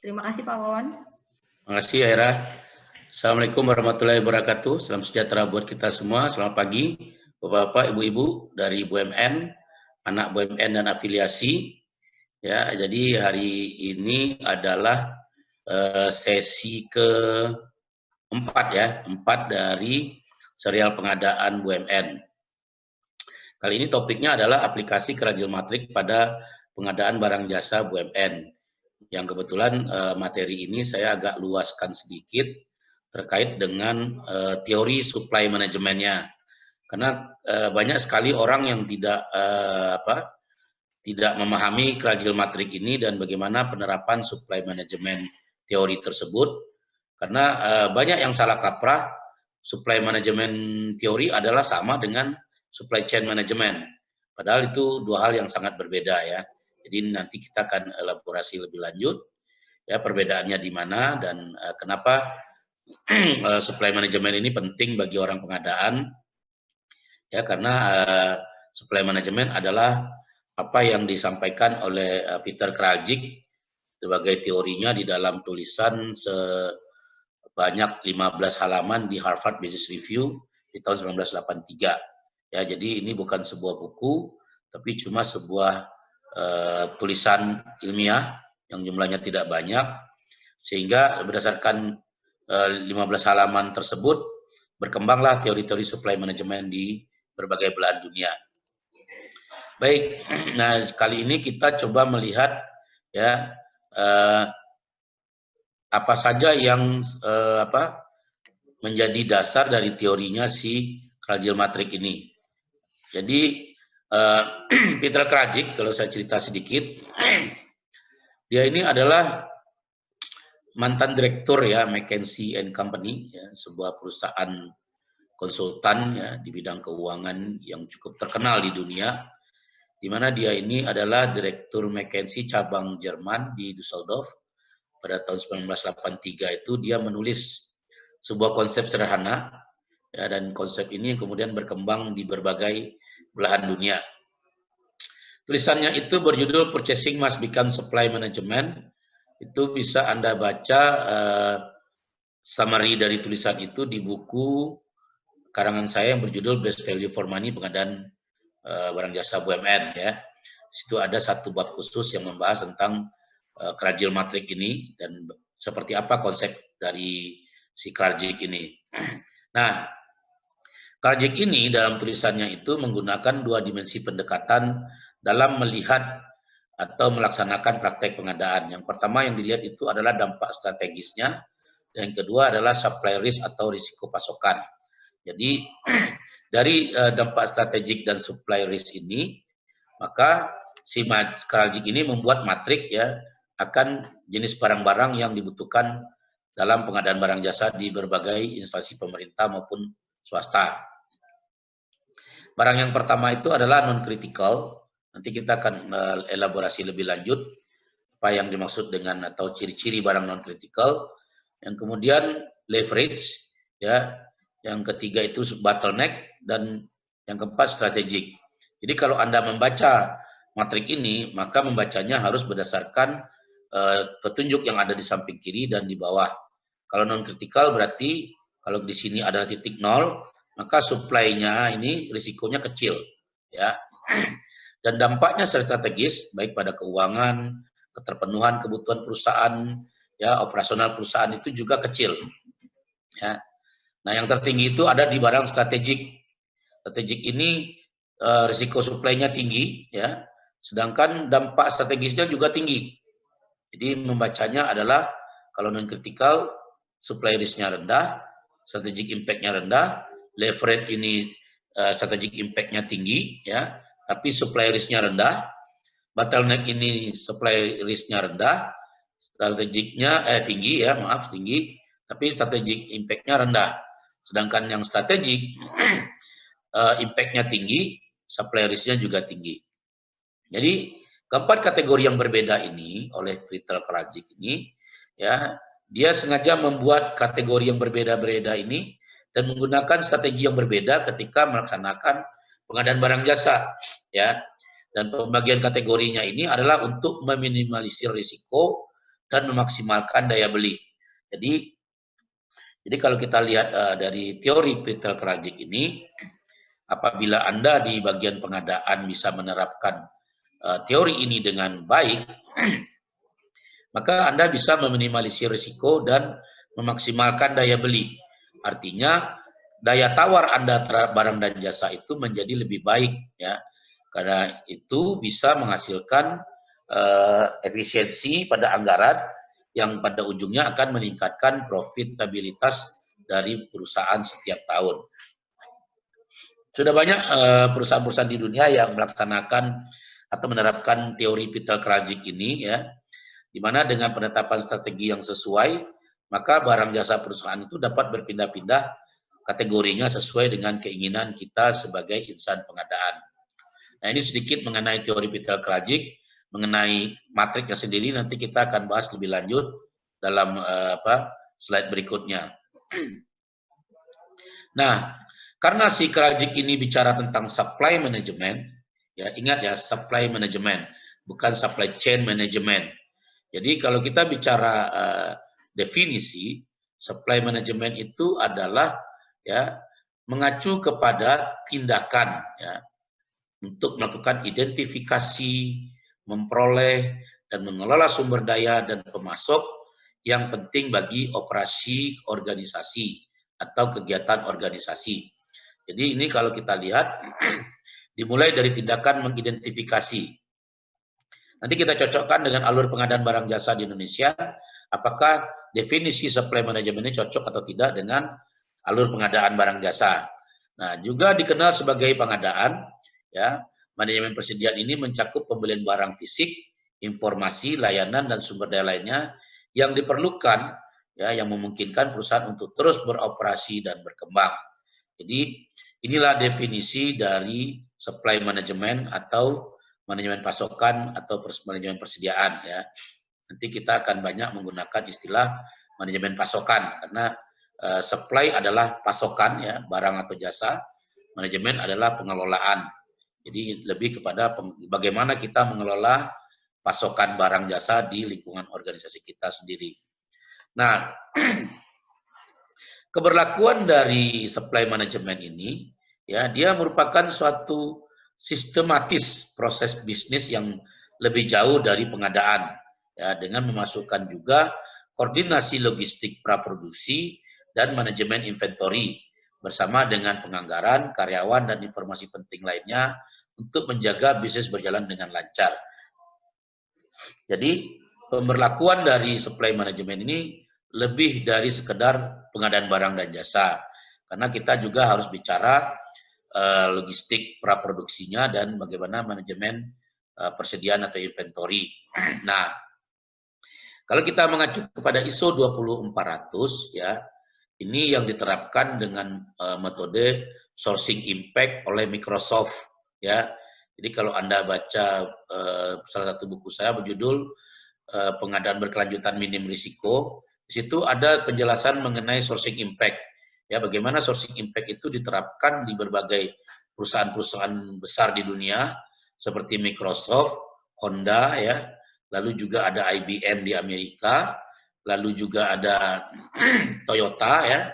Terima kasih Pak Wawan. Terima kasih Aira. Assalamualaikum warahmatullahi wabarakatuh. Salam sejahtera buat kita semua. Selamat pagi Bapak-bapak, Ibu-ibu dari BUMN, anak BUMN dan afiliasi. Ya, jadi hari ini adalah sesi keempat ya, 4 dari serial pengadaan BUMN. Kali ini topiknya adalah aplikasi kerajil matrik pada pengadaan barang jasa BUMN. Yang kebetulan materi ini saya agak luaskan sedikit terkait dengan teori supply manajemennya. Karena banyak sekali orang yang tidak memahami kerajil matrik ini dan bagaimana penerapan supply manajemen teori tersebut. Karena banyak yang salah kaprah, supply manajemen teori adalah sama dengan supply chain management. Padahal itu dua hal yang sangat berbeda ya. Jadi nanti kita akan elaborasi lebih lanjut ya perbedaannya di mana dan kenapa supply manajemen ini penting bagi orang pengadaan. Ya karena supply manajemen adalah apa yang disampaikan oleh Peter Krajcik sebagai teorinya di dalam tulisan sebanyak 15 halaman di Harvard Business Review di tahun 1983. Ya, jadi ini bukan sebuah buku, tapi cuma sebuah tulisan ilmiah yang jumlahnya tidak banyak, sehingga berdasarkan 15 halaman tersebut berkembanglah teori-teori supply manajemen di berbagai belahan dunia. Baik, nah kali ini kita coba melihat ya apa saja yang menjadi dasar dari teorinya si kerajil matrik ini. Jadi Peter Krajcik, kalau saya cerita sedikit, dia ini adalah mantan direktur ya McKinsey & Company, ya, sebuah perusahaan konsultan ya di bidang keuangan yang cukup terkenal di dunia, di mana dia ini adalah direktur McKinsey cabang Jerman di Düsseldorf. Pada tahun 1983 itu dia menulis sebuah konsep sederhana ya, dan konsep ini kemudian berkembang di berbagai belahan dunia. Tulisannya itu berjudul Purchasing Must Become Supply Management. Itu bisa Anda baca summary dari tulisan itu di buku karangan saya yang berjudul Best Value for Money pengadaan barang jasa BUMN ya. Situ ada satu bab khusus yang membahas tentang kerajil matrik ini dan seperti apa konsep dari si Krajcik ini. Nah, Krajcik ini dalam tulisannya itu menggunakan dua dimensi pendekatan dalam melihat atau melaksanakan praktek pengadaan. Yang pertama yang dilihat itu adalah dampak strategisnya, dan yang kedua adalah supply risk atau risiko pasokan. Jadi dari dampak strategik dan supply risk ini, maka si Krajcik ini membuat matrik ya akan jenis barang-barang yang dibutuhkan dalam pengadaan barang jasa di berbagai instansi pemerintah maupun swasta. Barang yang pertama itu adalah non-critical. Nanti kita akan elaborasi lebih lanjut apa yang dimaksud dengan atau ciri-ciri barang non-critical. Yang kemudian leverage, ya. Yang ketiga itu bottleneck dan yang keempat strategik. Jadi kalau Anda membaca matrik ini, maka membacanya harus berdasarkan petunjuk yang ada di samping kiri dan di bawah. Kalau non-critical berarti kalau di sini ada titik nol, maka supply-nya ini risikonya kecil, ya. Dan dampaknya strategis baik pada keuangan, keterpenuhan kebutuhan perusahaan, ya operasional perusahaan itu juga kecil. Ya. Nah, yang tertinggi itu ada di barang strategik. Strategik ini risiko supply-nya tinggi, ya. Sedangkan dampak strategisnya juga tinggi. Jadi membacanya adalah kalau non-critical supply risk-nya rendah, strategic impact-nya rendah, leverage ini strategic impact-nya tinggi, ya. Tapi supply risk-nya rendah, bottleneck ini supply risk-nya rendah, strategiknya tinggi ya, maaf tinggi, tapi strategic impact-nya rendah. Sedangkan yang strategik impact-nya tinggi, supply risk-nya juga tinggi. Jadi keempat kategori yang berbeda ini oleh Peter Krajcik ini, ya, dia sengaja membuat kategori yang berbeda-beda ini dan menggunakan strategi yang berbeda ketika melaksanakan pengadaan barang jasa, ya. Dan pembagian kategorinya ini adalah untuk meminimalisir risiko dan memaksimalkan daya beli. Jadi kalau kita lihat dari teori Peter Krajcik ini, apabila Anda di bagian pengadaan bisa menerapkan teori ini dengan baik, maka Anda bisa meminimalisir risiko dan memaksimalkan daya beli. Artinya daya tawar Anda terhadap barang dan jasa itu menjadi lebih baik, ya. Karena itu bisa menghasilkan efisiensi pada anggaran yang pada ujungnya akan meningkatkan profitabilitas dari perusahaan setiap tahun. Sudah banyak perusahaan-perusahaan di dunia yang melaksanakan atau menerapkan teori Peter Krajcik ini, ya, di mana dengan penetapan strategi yang sesuai, maka barang jasa perusahaan itu dapat berpindah-pindah kategorinya sesuai dengan keinginan kita sebagai insan pengadaan. Nah, ini sedikit mengenai teori Peter Krajcik, mengenai matriknya sendiri nanti kita akan bahas lebih lanjut dalam slide berikutnya. Nah, karena si Krajcik ini bicara tentang supply management, ya ingat ya, supply management, bukan supply chain management. Jadi kalau kita bicara definisi, supply management itu adalah ya mengacu kepada tindakan, ya, untuk melakukan identifikasi, memperoleh, dan mengelola sumber daya dan pemasok yang penting bagi operasi organisasi atau kegiatan organisasi. Jadi ini kalau kita lihat, dimulai dari tindakan mengidentifikasi. Nanti kita cocokkan dengan alur pengadaan barang jasa di Indonesia, apakah definisi supply management ini cocok atau tidak dengan alur pengadaan barang jasa. Nah, juga dikenal sebagai pengadaan, ya, manajemen persediaan ini mencakup pembelian barang fisik, informasi, layanan, dan sumber daya lainnya yang diperlukan, ya, yang memungkinkan perusahaan untuk terus beroperasi dan berkembang. Jadi inilah definisi dari supply management atau manajemen pasokan atau manajemen persediaan, ya. Nanti kita akan banyak menggunakan istilah manajemen pasokan karena supply adalah pasokan, ya, barang atau jasa, manajemen adalah pengelolaan. Jadi lebih kepada bagaimana kita mengelola pasokan barang jasa di lingkungan organisasi kita sendiri. Nah, keberlakuan dari supply management ini, ya, dia merupakan suatu sistematis proses bisnis yang lebih jauh dari pengadaan, ya, dengan memasukkan juga koordinasi logistik praproduksi dan manajemen inventory bersama dengan penganggaran, karyawan, dan informasi penting lainnya untuk menjaga bisnis berjalan dengan lancar. Jadi pemberlakuan dari supply management ini lebih dari sekedar pengadaan barang dan jasa, karena kita juga harus bicara logistik praproduksinya dan bagaimana manajemen persediaan atau inventory. Nah, kalau kita mengacu kepada ISO 20400, ya, ini yang diterapkan dengan metode sourcing impact oleh Microsoft, ya. Jadi kalau Anda baca salah satu buku saya berjudul pengadaan berkelanjutan minim risiko, di situ ada penjelasan mengenai sourcing impact. Ya, bagaimana sourcing impact itu diterapkan di berbagai perusahaan-perusahaan besar di dunia seperti Microsoft, Honda, ya. Lalu juga ada IBM di Amerika, lalu juga ada Toyota, ya.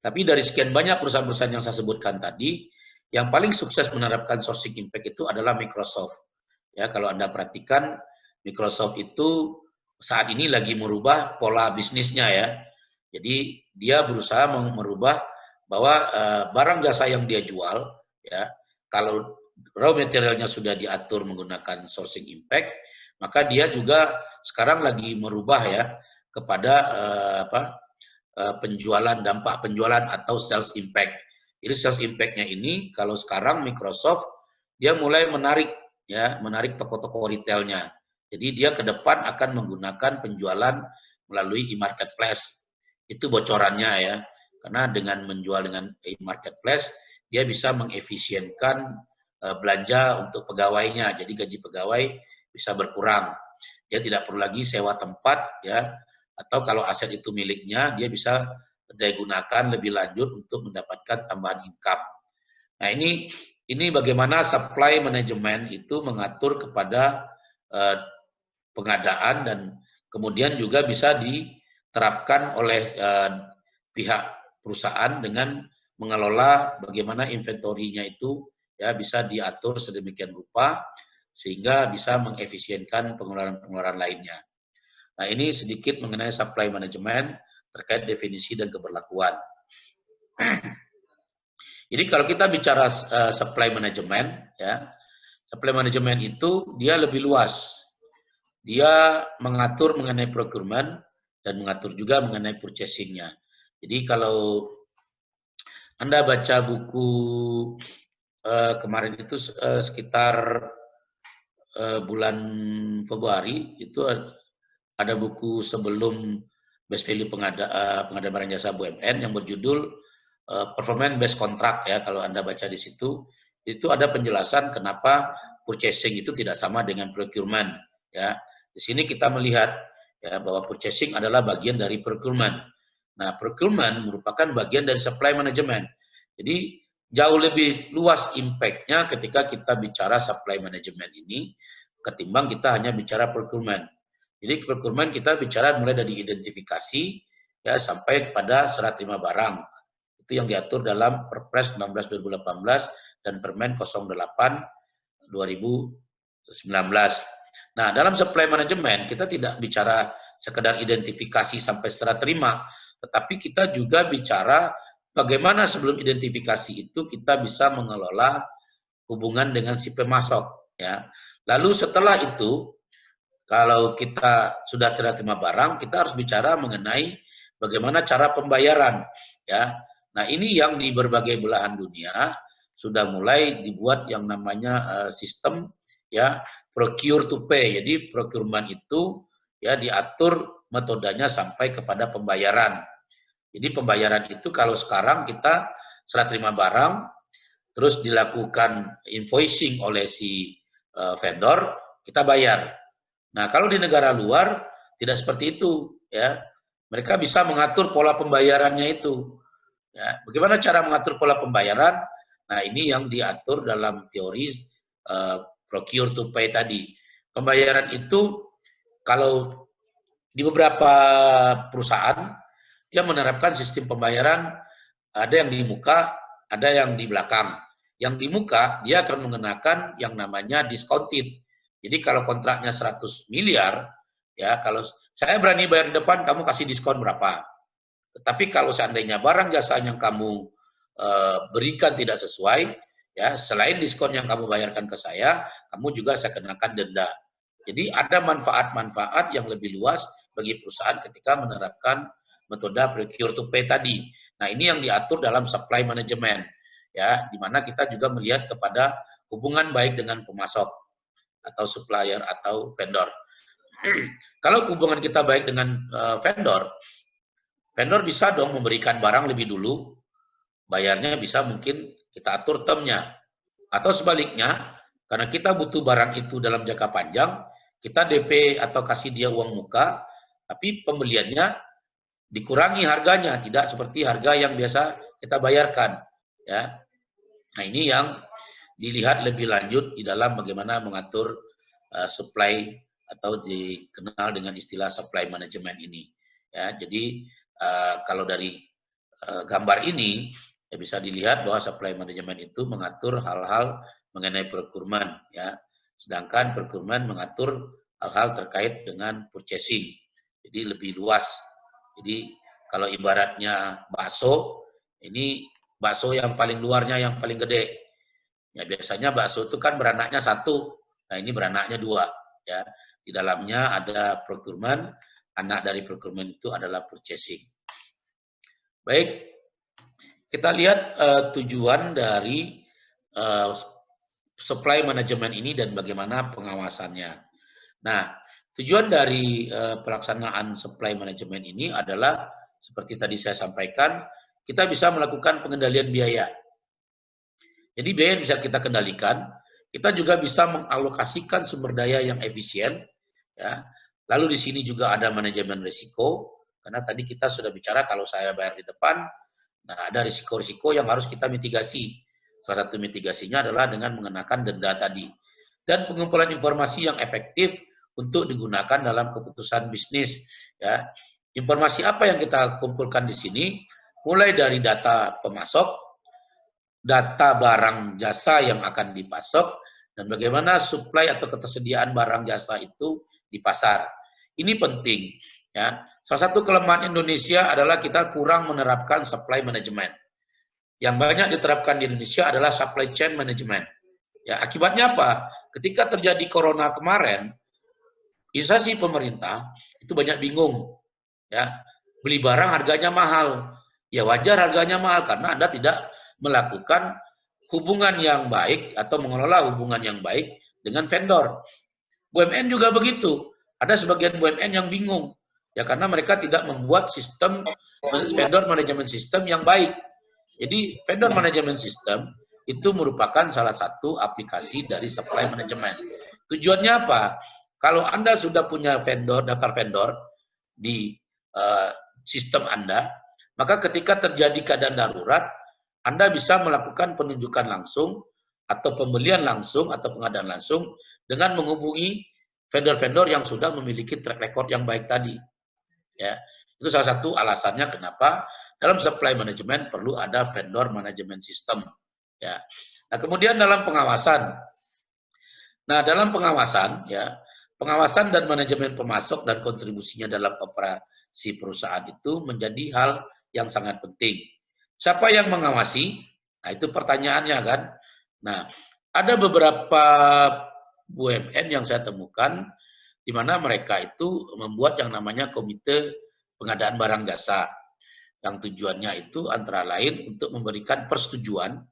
Tapi dari sekian banyak perusahaan-perusahaan yang saya sebutkan tadi, yang paling sukses menerapkan sourcing impact itu adalah Microsoft. Ya, kalau Anda perhatikan, Microsoft itu saat ini lagi merubah pola bisnisnya, ya. Jadi dia berusaha merubah bahwa barang jasa yang dia jual, ya, kalau raw materialnya sudah diatur menggunakan sourcing impact, maka dia juga sekarang lagi merubah, ya, kepada penjualan, dampak penjualan atau sales impact. Jadi sales impact-nya ini kalau sekarang Microsoft dia mulai menarik, ya, menarik toko-toko retailnya. Jadi dia ke depan akan menggunakan penjualan melalui e-marketplace. Itu bocorannya, ya. Karena dengan menjual dengan e-marketplace dia bisa mengefisienkan belanja untuk pegawainya. Jadi gaji pegawai bisa berkurang. Dia tidak perlu lagi sewa tempat, ya. Atau kalau aset itu miliknya, dia bisa daya gunakan lebih lanjut untuk mendapatkan tambahan income. Nah, ini bagaimana supply management itu mengatur kepada pengadaan dan kemudian juga bisa diterapkan oleh pihak perusahaan dengan mengelola bagaimana inventorinya itu ya bisa diatur sedemikian rupa sehingga bisa mengefisienkan pengeluaran-pengeluaran lainnya. Nah, ini sedikit mengenai supply management terkait definisi dan keberlakuan. Jadi kalau kita bicara supply management, ya, supply management itu dia lebih luas. Dia mengatur mengenai procurement dan mengatur juga mengenai purchasing-nya. Jadi kalau Anda baca buku kemarin itu sekitar bulan Februari, itu ada buku sebelum Best Value pengadaan barang jasa BUMN yang berjudul Performance Based Contract ya, kalau Anda baca di situ, itu ada penjelasan kenapa purchasing itu tidak sama dengan procurement ya. Di sini kita melihat ya bahwa purchasing adalah bagian dari procurement. Nah, procurement merupakan bagian dari supply management. Jadi jauh lebih luas impact-nya ketika kita bicara supply management ini ketimbang kita hanya bicara procurement. Jadi procurement kita bicara mulai dari identifikasi ya sampai kepada serah terima barang. Itu yang diatur dalam Perpres 16 2018 dan Permen 08 2019. Nah, dalam supply management kita tidak bicara sekedar identifikasi sampai serah terima, tetapi kita juga bicara bagaimana sebelum identifikasi itu kita bisa mengelola hubungan dengan si pemasok ya. Lalu setelah itu kalau kita sudah terima barang, kita harus bicara mengenai bagaimana cara pembayaran ya. Nah, ini yang di berbagai belahan dunia sudah mulai dibuat yang namanya sistem ya procure to pay. Jadi procurement itu ya diatur metodenya sampai kepada pembayaran. Jadi pembayaran itu kalau sekarang kita serah terima barang terus dilakukan invoicing oleh si vendor, kita bayar. Nah, kalau di negara luar tidak seperti itu ya. Mereka bisa mengatur pola pembayarannya itu. Ya, bagaimana cara mengatur pola pembayaran? Nah, ini yang diatur dalam teori procure to pay tadi. Pembayaran itu kalau di beberapa perusahaan dia menerapkan sistem pembayaran ada yang di muka, ada yang di belakang. Yang di muka dia akan mengenakan yang namanya discounted. Jadi kalau kontraknya 100 miliar, ya kalau saya berani bayar di depan, kamu kasih diskon berapa? Tetapi kalau seandainya barang jasa yang kamu berikan tidak sesuai, ya selain diskon yang kamu bayarkan ke saya, kamu juga saya kenakan denda. Jadi ada manfaat-manfaat yang lebih luas bagi perusahaan ketika menerapkan metode procure to pay tadi. Nah, ini yang diatur dalam supply management, ya, di mana kita juga melihat kepada hubungan baik dengan pemasok atau supplier atau vendor. Kalau hubungan kita baik dengan vendor, vendor bisa dong memberikan barang lebih dulu, bayarnya bisa mungkin kita atur termnya. Atau sebaliknya, karena kita butuh barang itu dalam jangka panjang, kita DP atau kasih dia uang muka, tapi pembeliannya dikurangi harganya, tidak seperti harga yang biasa kita bayarkan. Ya. Nah, ini yang dilihat lebih lanjut di dalam bagaimana mengatur supply atau dikenal dengan istilah supply management ini. Ya, jadi kalau dari gambar ini ya bisa dilihat bahwa supply management itu mengatur hal-hal mengenai procurement ya. Sedangkan procurement mengatur hal-hal terkait dengan purchasing. Jadi lebih luas. Jadi kalau ibaratnya bakso, ini bakso yang paling luarnya yang paling gede. Ya biasanya bakso itu kan beranaknya satu. Nah, ini beranaknya dua ya. Di dalamnya ada procurement, anak dari procurement itu adalah purchasing. Baik, kita lihat tujuan dari supply management ini dan bagaimana pengawasannya. Nah, tujuan dari pelaksanaan supply management ini adalah seperti tadi saya sampaikan, kita bisa melakukan pengendalian biaya. Jadi biaya yang bisa kita kendalikan, kita juga bisa mengalokasikan sumber daya yang efisien. Ya. Lalu di sini juga ada manajemen risiko. Karena tadi kita sudah bicara kalau saya bayar di depan, nah ada risiko-risiko yang harus kita mitigasi. Salah satu mitigasinya adalah dengan mengenakan denda tadi. Dan pengumpulan informasi yang efektif untuk digunakan dalam keputusan bisnis. Ya, informasi apa yang kita kumpulkan di sini, mulai dari data pemasok, data barang jasa yang akan dipasok, dan bagaimana supply atau ketersediaan barang jasa itu di pasar. Ini penting. Ya, salah satu kelemahan Indonesia adalah kita kurang menerapkan supply management. Yang banyak diterapkan di Indonesia adalah supply chain management. Ya, akibatnya apa? Ketika terjadi corona kemarin, instansi pemerintah itu banyak bingung. Ya, beli barang harganya mahal. Ya wajar harganya mahal karena Anda tidak melakukan hubungan yang baik atau mengelola hubungan yang baik dengan vendor. BUMN juga begitu. Ada sebagian BUMN yang bingung. Ya karena mereka tidak membuat sistem vendor management system yang baik. Jadi vendor management system itu merupakan salah satu aplikasi dari supply management. Tujuannya apa? Kalau Anda sudah punya vendor, daftar vendor di sistem Anda, maka ketika terjadi keadaan darurat, Anda bisa melakukan penunjukan langsung atau pembelian langsung atau pengadaan langsung dengan menghubungi vendor-vendor yang sudah memiliki track record yang baik tadi. Ya, itu salah satu alasannya kenapa dalam supply management perlu ada vendor management system. Ya. Nah, kemudian dalam pengawasan. Nah, dalam pengawasan ya, pengawasan dan manajemen pemasok dan kontribusinya dalam operasi perusahaan itu menjadi hal yang sangat penting. Siapa yang mengawasi? Nah, itu pertanyaannya kan. Nah, ada beberapa BUMN yang saya temukan di mana mereka itu membuat yang namanya komite pengadaan barang jasa. Yang tujuannya itu antara lain untuk memberikan persetujuan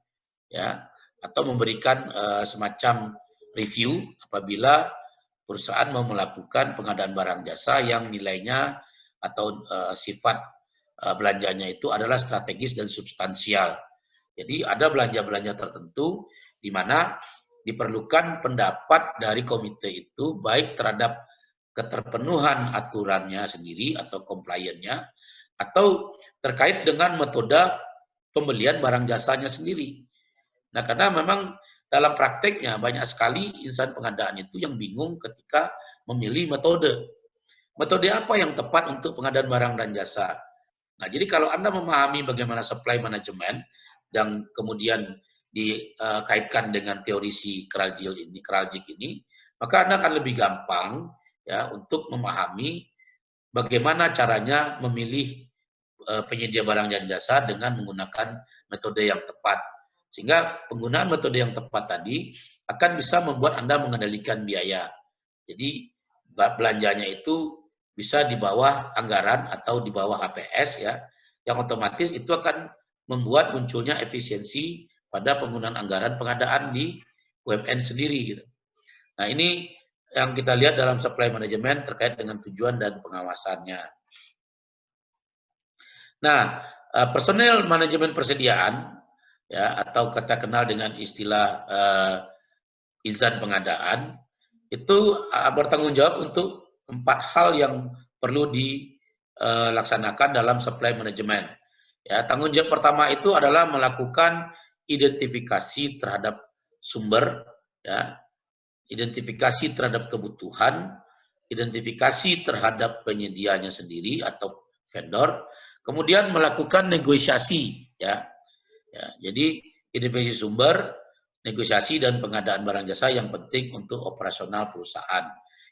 ya atau memberikan semacam review apabila perusahaan mau melakukan pengadaan barang jasa yang nilainya atau sifat belanjanya itu adalah strategis dan substansial. Jadi ada belanja-belanja tertentu di mana diperlukan pendapat dari komite itu baik terhadap keterpenuhan aturannya sendiri atau compliance-nya atau terkait dengan metode pembelian barang jasanya sendiri. Nah, karena memang dalam prakteknya banyak sekali insan pengadaan itu yang bingung ketika memilih metode. Metode apa yang tepat untuk pengadaan barang dan jasa? Nah, jadi kalau Anda memahami bagaimana supply management dan kemudian dikaitkan dengan teori si Kraljic ini, maka Anda akan lebih gampang ya untuk memahami bagaimana caranya memilih penyedia barang dan jasa dengan menggunakan metode yang tepat. Sehingga penggunaan metode yang tepat tadi akan bisa membuat Anda mengendalikan biaya. Jadi belanjanya itu bisa di bawah anggaran atau di bawah HPS ya, yang otomatis itu akan membuat munculnya efisiensi pada penggunaan anggaran pengadaan di BUMN sendiri gitu. Nah, ini yang kita lihat dalam supply management terkait dengan tujuan dan pengawasannya. Nah, personel manajemen persediaan ya atau kita kenal dengan istilah insan pengadaan itu bertanggung jawab untuk 4 hal yang perlu dilaksanakan dalam supply management. Ya, tanggung jawab pertama itu adalah melakukan identifikasi terhadap sumber, ya, identifikasi terhadap kebutuhan, identifikasi terhadap penyedianya sendiri atau vendor, kemudian melakukan negosiasi, ya. Jadi identifikasi sumber, negosiasi dan pengadaan barang jasa yang penting untuk operasional perusahaan.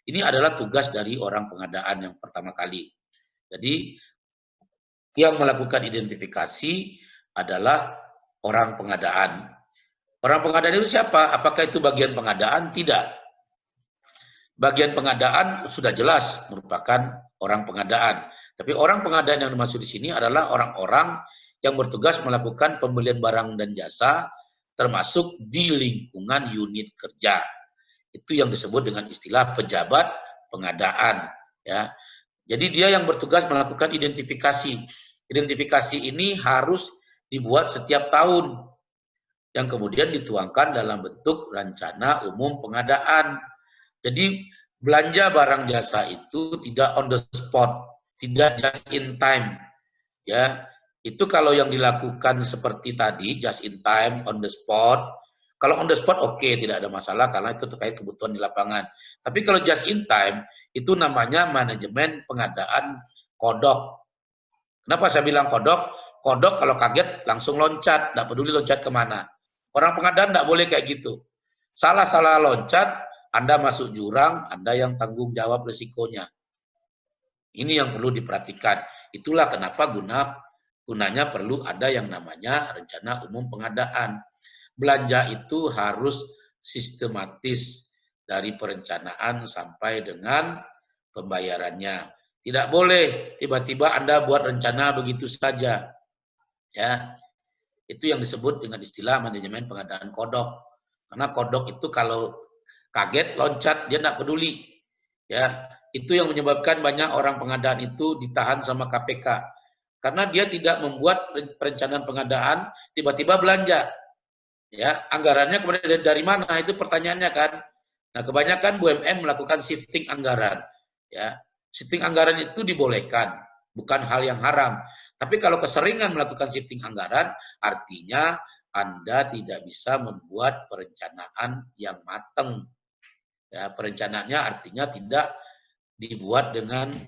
Ini adalah tugas dari orang pengadaan yang pertama kali. Jadi yang melakukan identifikasi adalah orang pengadaan. Orang pengadaan itu siapa? Apakah itu bagian pengadaan? Tidak. Bagian pengadaan sudah jelas merupakan orang pengadaan. Tapi orang pengadaan yang dimaksud di sini adalah orang-orang yang bertugas melakukan pembelian barang dan jasa termasuk di lingkungan unit kerja. Itu yang disebut dengan istilah pejabat pengadaan. Ya. Jadi dia yang bertugas melakukan identifikasi. Identifikasi ini harus dibuat setiap tahun yang kemudian dituangkan dalam bentuk rencana umum pengadaan. Jadi belanja barang jasa itu tidak on the spot, tidak just in time. Ya, itu kalau yang dilakukan seperti tadi just in time, on the spot, Kalau on the spot oke, tidak ada masalah karena itu terkait kebutuhan di lapangan. Tapi kalau just in time itu namanya manajemen pengadaan kodok. Kenapa saya bilang kodok? Kodok kalau kaget langsung loncat, tidak peduli loncat kemana. Orang pengadaan tidak boleh kayak gitu. Salah-salah loncat, Anda masuk jurang, Anda yang tanggung jawab risikonya. Ini yang perlu diperhatikan. Itulah kenapa gunanya perlu ada yang namanya rencana umum pengadaan. Belanja itu harus sistematis dari perencanaan sampai dengan pembayarannya. Tidak boleh tiba-tiba Anda buat rencana begitu saja. Ya, itu yang disebut dengan istilah manajemen pengadaan kodok. Karena kodok itu kalau kaget loncat dia tidak peduli. Ya, itu yang menyebabkan banyak orang pengadaan itu ditahan sama KPK. Karena dia tidak membuat perencanaan pengadaan, tiba-tiba belanja. Ya, anggarannya kemudian dari mana? Itu pertanyaannya kan. Nah, kebanyakan BUMN melakukan shifting anggaran. Ya, shifting anggaran itu dibolehkan, bukan hal yang haram. Tapi kalau keseringan melakukan shifting anggaran, artinya Anda tidak bisa membuat perencanaan yang matang. Ya, perencanaannya artinya tidak dibuat dengan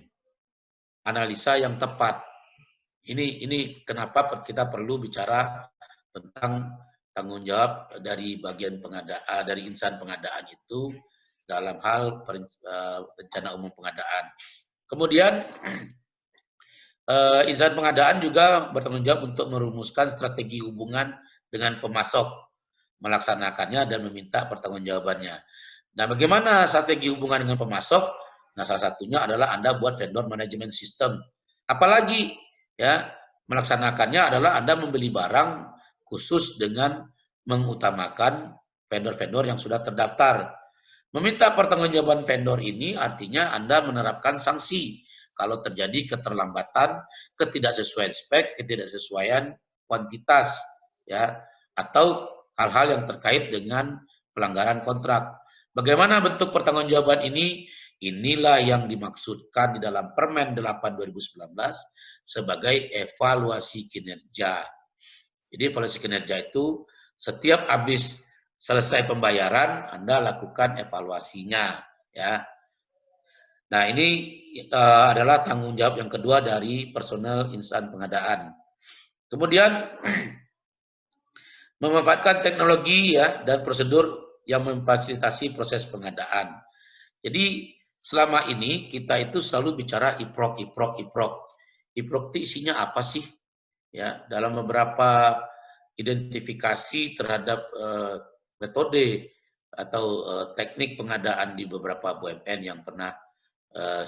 analisa yang tepat. Ini kenapa kita perlu bicara tentang tanggung jawab dari bagian pengadaan, dari insan pengadaan itu dalam hal rencana umum pengadaan. Kemudian insan pengadaan juga bertanggung jawab untuk merumuskan strategi hubungan dengan pemasok, melaksanakannya dan meminta pertanggungjawabannya. Nah, bagaimana strategi hubungan dengan pemasok? Nah, salah satunya adalah Anda buat vendor management system. Apalagi ya, melaksanakannya adalah Anda membeli barang khusus dengan mengutamakan vendor-vendor yang sudah terdaftar. Meminta pertanggungjawaban vendor ini artinya Anda menerapkan sanksi kalau terjadi keterlambatan, ketidaksesuaian spek, ketidaksesuaian kuantitas, ya, atau hal-hal yang terkait dengan pelanggaran kontrak. Bagaimana bentuk pertanggungjawaban ini? Inilah yang dimaksudkan di dalam Permen 8 2019 sebagai evaluasi kinerja. Jadi evaluasi kinerja itu setiap habis selesai pembayaran Anda lakukan evaluasinya, ya. Nah, ini adalah tanggung jawab yang kedua dari personel insan pengadaan. Kemudian memanfaatkan teknologi ya dan prosedur yang memfasilitasi proses pengadaan. Jadi selama ini kita itu selalu bicara IPROK. IPROK itu isinya apa sih? Ya, dalam beberapa identifikasi terhadap metode atau teknik pengadaan di beberapa BUMN yang pernah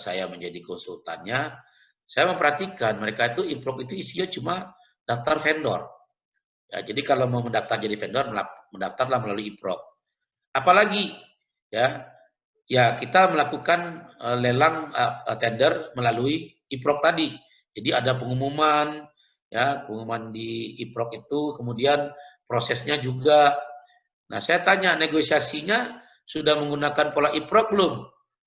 saya menjadi konsultannya, saya memperhatikan mereka itu IPROK itu isinya cuma daftar vendor. Ya, jadi kalau mau mendaftar jadi vendor, mendaftarlah melalui IPROK. Apalagi ya kita melakukan lelang tender melalui IPROK tadi. Jadi ada pengumuman, ya pengumuman di IPROK itu, kemudian prosesnya juga. Nah, saya tanya negosiasinya sudah menggunakan pola IPROK belum?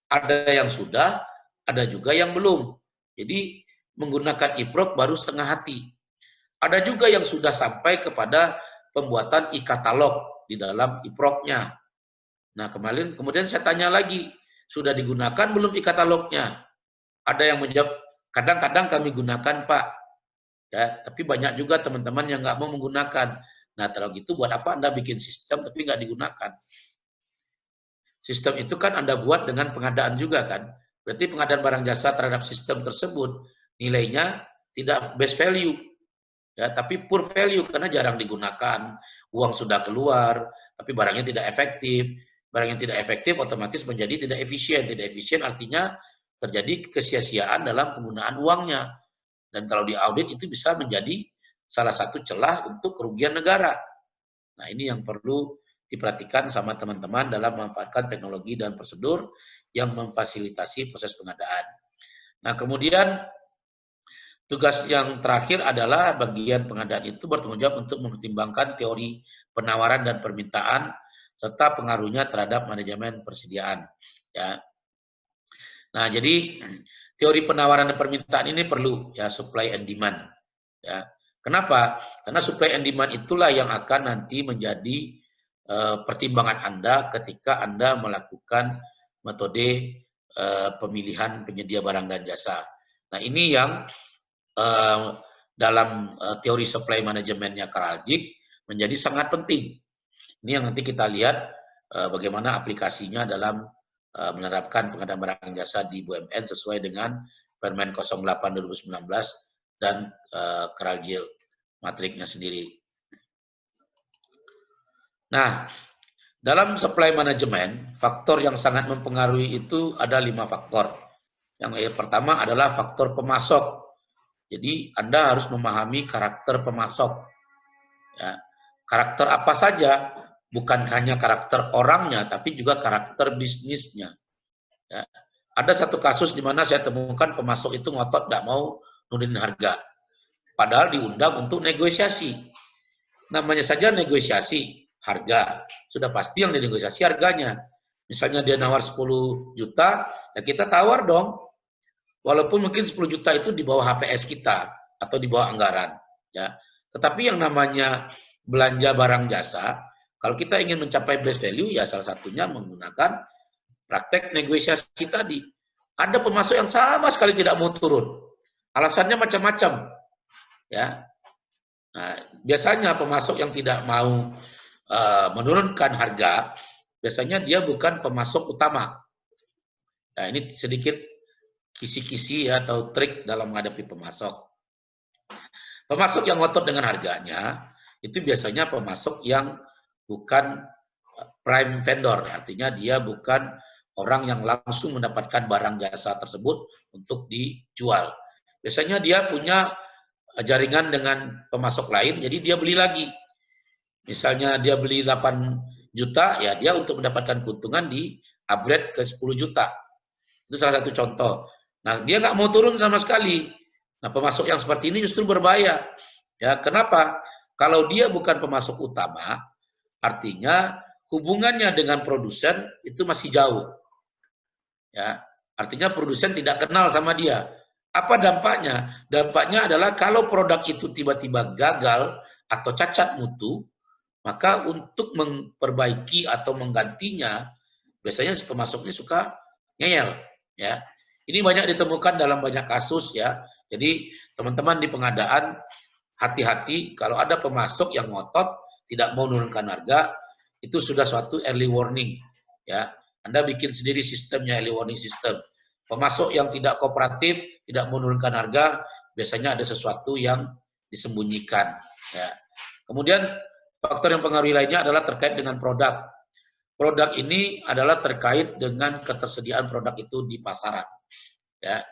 Ada yang sudah, ada juga yang belum. Jadi menggunakan IPROK baru setengah hati. Ada juga yang sudah sampai kepada pembuatan e-katalog di dalam IPROK-nya. Nah, kemudian saya tanya lagi, sudah digunakan belum e-katalognya? Ada yang menjawab, kadang-kadang kami gunakan, Pak. Ya, tapi banyak juga teman-teman yang nggak mau menggunakan. Nah, kalau gitu buat apa Anda bikin sistem tapi nggak digunakan? Sistem itu kan Anda buat dengan pengadaan juga kan? Berarti pengadaan barang jasa terhadap sistem tersebut nilainya tidak best value, ya, tapi poor value karena jarang digunakan, uang sudah keluar, tapi barangnya tidak efektif. Barang yang tidak efektif otomatis menjadi tidak efisien. Tidak efisien artinya terjadi kesia-siaan dalam penggunaan uangnya. Dan kalau diaudit itu bisa menjadi salah satu celah untuk kerugian negara. Nah, ini yang perlu diperhatikan sama teman-teman dalam memanfaatkan teknologi dan prosedur yang memfasilitasi proses pengadaan. Nah, kemudian tugas yang terakhir adalah bagian pengadaan itu bertanggung jawab untuk mempertimbangkan teori penawaran dan permintaan serta pengaruhnya terhadap manajemen persediaan. Ya. Nah, jadi teori penawaran dan permintaan ini perlu ya, supply and demand. Ya. Kenapa? Karena supply and demand itulah yang akan nanti menjadi pertimbangan Anda ketika Anda melakukan metode pemilihan penyedia barang dan jasa. Nah, ini yang dalam teori supply manajemennya Kraljic menjadi sangat penting. Ini yang nanti kita lihat bagaimana aplikasinya dalam menerapkan pengadaan barang jasa di BUMN sesuai dengan Permen 08 2019 dan Kraljic matriknya sendiri. Nah, dalam supply management, faktor yang sangat mempengaruhi itu ada 5 faktor. Yang pertama adalah faktor pemasok. Jadi Anda harus memahami karakter pemasok. Ya, karakter apa saja, bukan hanya karakter orangnya, tapi juga karakter bisnisnya. Ya, ada satu kasus di mana saya temukan pemasok itu ngotot tidak mau nurunin harga. Padahal diundang untuk negosiasi. Namanya saja negosiasi harga. Sudah pasti yang dinegosiasi harganya. Misalnya dia nawar 10 juta, ya kita tawar dong. Walaupun mungkin 10 juta itu di bawah HPS kita atau di bawah anggaran, ya. Tetapi yang namanya belanja barang jasa, kalau kita ingin mencapai best value, ya salah satunya menggunakan praktek negosiasi tadi. Ada pemasok yang sama sekali tidak mau turun, alasannya macam-macam, ya. Nah, biasanya pemasok yang tidak mau menurunkan harga, biasanya dia bukan pemasok utama. Nah, ini sedikit kisi-kisi atau trik dalam menghadapi pemasok. Pemasok yang ngotot dengan harganya, itu biasanya pemasok yang bukan prime vendor, artinya dia bukan orang yang langsung mendapatkan barang jasa tersebut untuk dijual. Biasanya dia punya jaringan dengan pemasok lain, jadi dia beli lagi. Misalnya dia beli 8 juta, ya dia untuk mendapatkan keuntungan di upgrade ke 10 juta. Itu salah satu contoh. Nah, dia nggak mau turun sama sekali. Nah, pemasok yang seperti ini justru berbahaya. Ya, kenapa? Kalau dia bukan pemasok utama, artinya hubungannya dengan produsen itu masih jauh. Ya, artinya produsen tidak kenal sama dia. Apa dampaknya? Dampaknya adalah kalau produk itu tiba-tiba gagal atau cacat mutu, maka untuk memperbaiki atau menggantinya, biasanya si pemasok ini suka ngeyel. Ya, ini banyak ditemukan dalam banyak kasus ya. Jadi teman-teman di pengadaan hati-hati kalau ada pemasok yang ngotot tidak mau menurunkan harga, itu sudah suatu early warning ya. Anda bikin sendiri sistemnya, early warning system. Pemasok yang tidak kooperatif, tidak menurunkan harga, biasanya ada sesuatu yang disembunyikan ya. Kemudian faktor yang pengaruh lainnya adalah terkait dengan produk. Produk ini adalah terkait dengan ketersediaan produk itu di pasaran. Ya.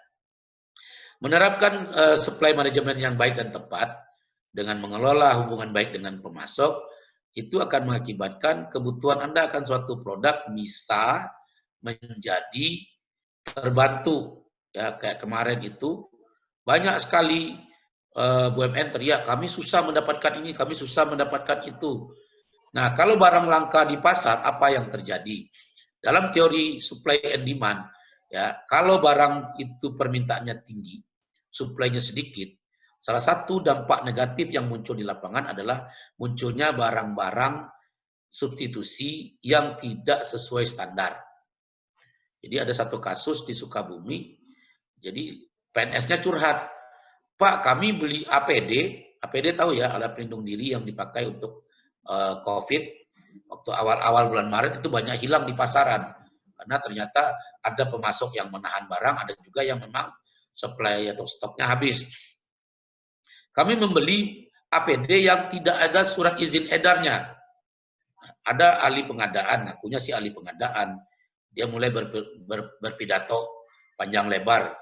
Menerapkan supply management yang baik dan tepat dengan mengelola hubungan baik dengan pemasok itu akan mengakibatkan kebutuhan Anda akan suatu produk bisa menjadi terbantu. Ya, kayak kemarin itu banyak sekali BUMN teriak, kami susah mendapatkan ini, kami susah mendapatkan itu. Nah, kalau barang langka di pasar, apa yang terjadi? Dalam teori supply and demand, ya, kalau barang itu permintaannya tinggi, supply-nya sedikit, salah satu dampak negatif yang muncul di lapangan adalah munculnya barang-barang substitusi yang tidak sesuai standar. Jadi ada satu kasus di Sukabumi, jadi PNS-nya curhat, Pak, kami beli APD tahu ya, alat pelindung diri yang dipakai untuk COVID, waktu awal-awal bulan Maret itu banyak hilang di pasaran karena ternyata ada pemasok yang menahan barang, ada juga yang memang supply atau stoknya habis. Kami membeli APD yang tidak ada surat izin edarnya. Ada ahli pengadaan, akunya si ahli pengadaan, dia mulai berpidato panjang lebar,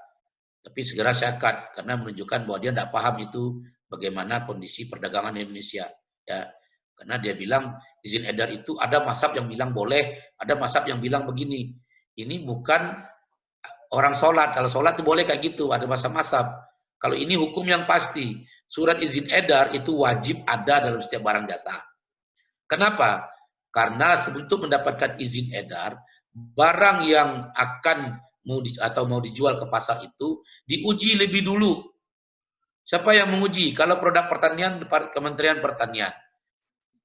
tapi segera saya cut karena menunjukkan bahwa dia tidak paham itu bagaimana kondisi perdagangan Indonesia. Ya, karena dia bilang izin edar itu ada mazhab yang bilang boleh, ada mazhab yang bilang begini. Ini bukan orang sholat. Kalau sholat itu boleh kayak gitu, ada mazhab-mazhab. Kalau ini hukum yang pasti, surat izin edar itu wajib ada dalam setiap barang jasa. Kenapa? Karena untuk mendapatkan izin edar, barang yang akan mau dijual ke pasar itu diuji lebih dulu. Siapa yang menguji? Kalau produk pertanian, Kementerian Pertanian.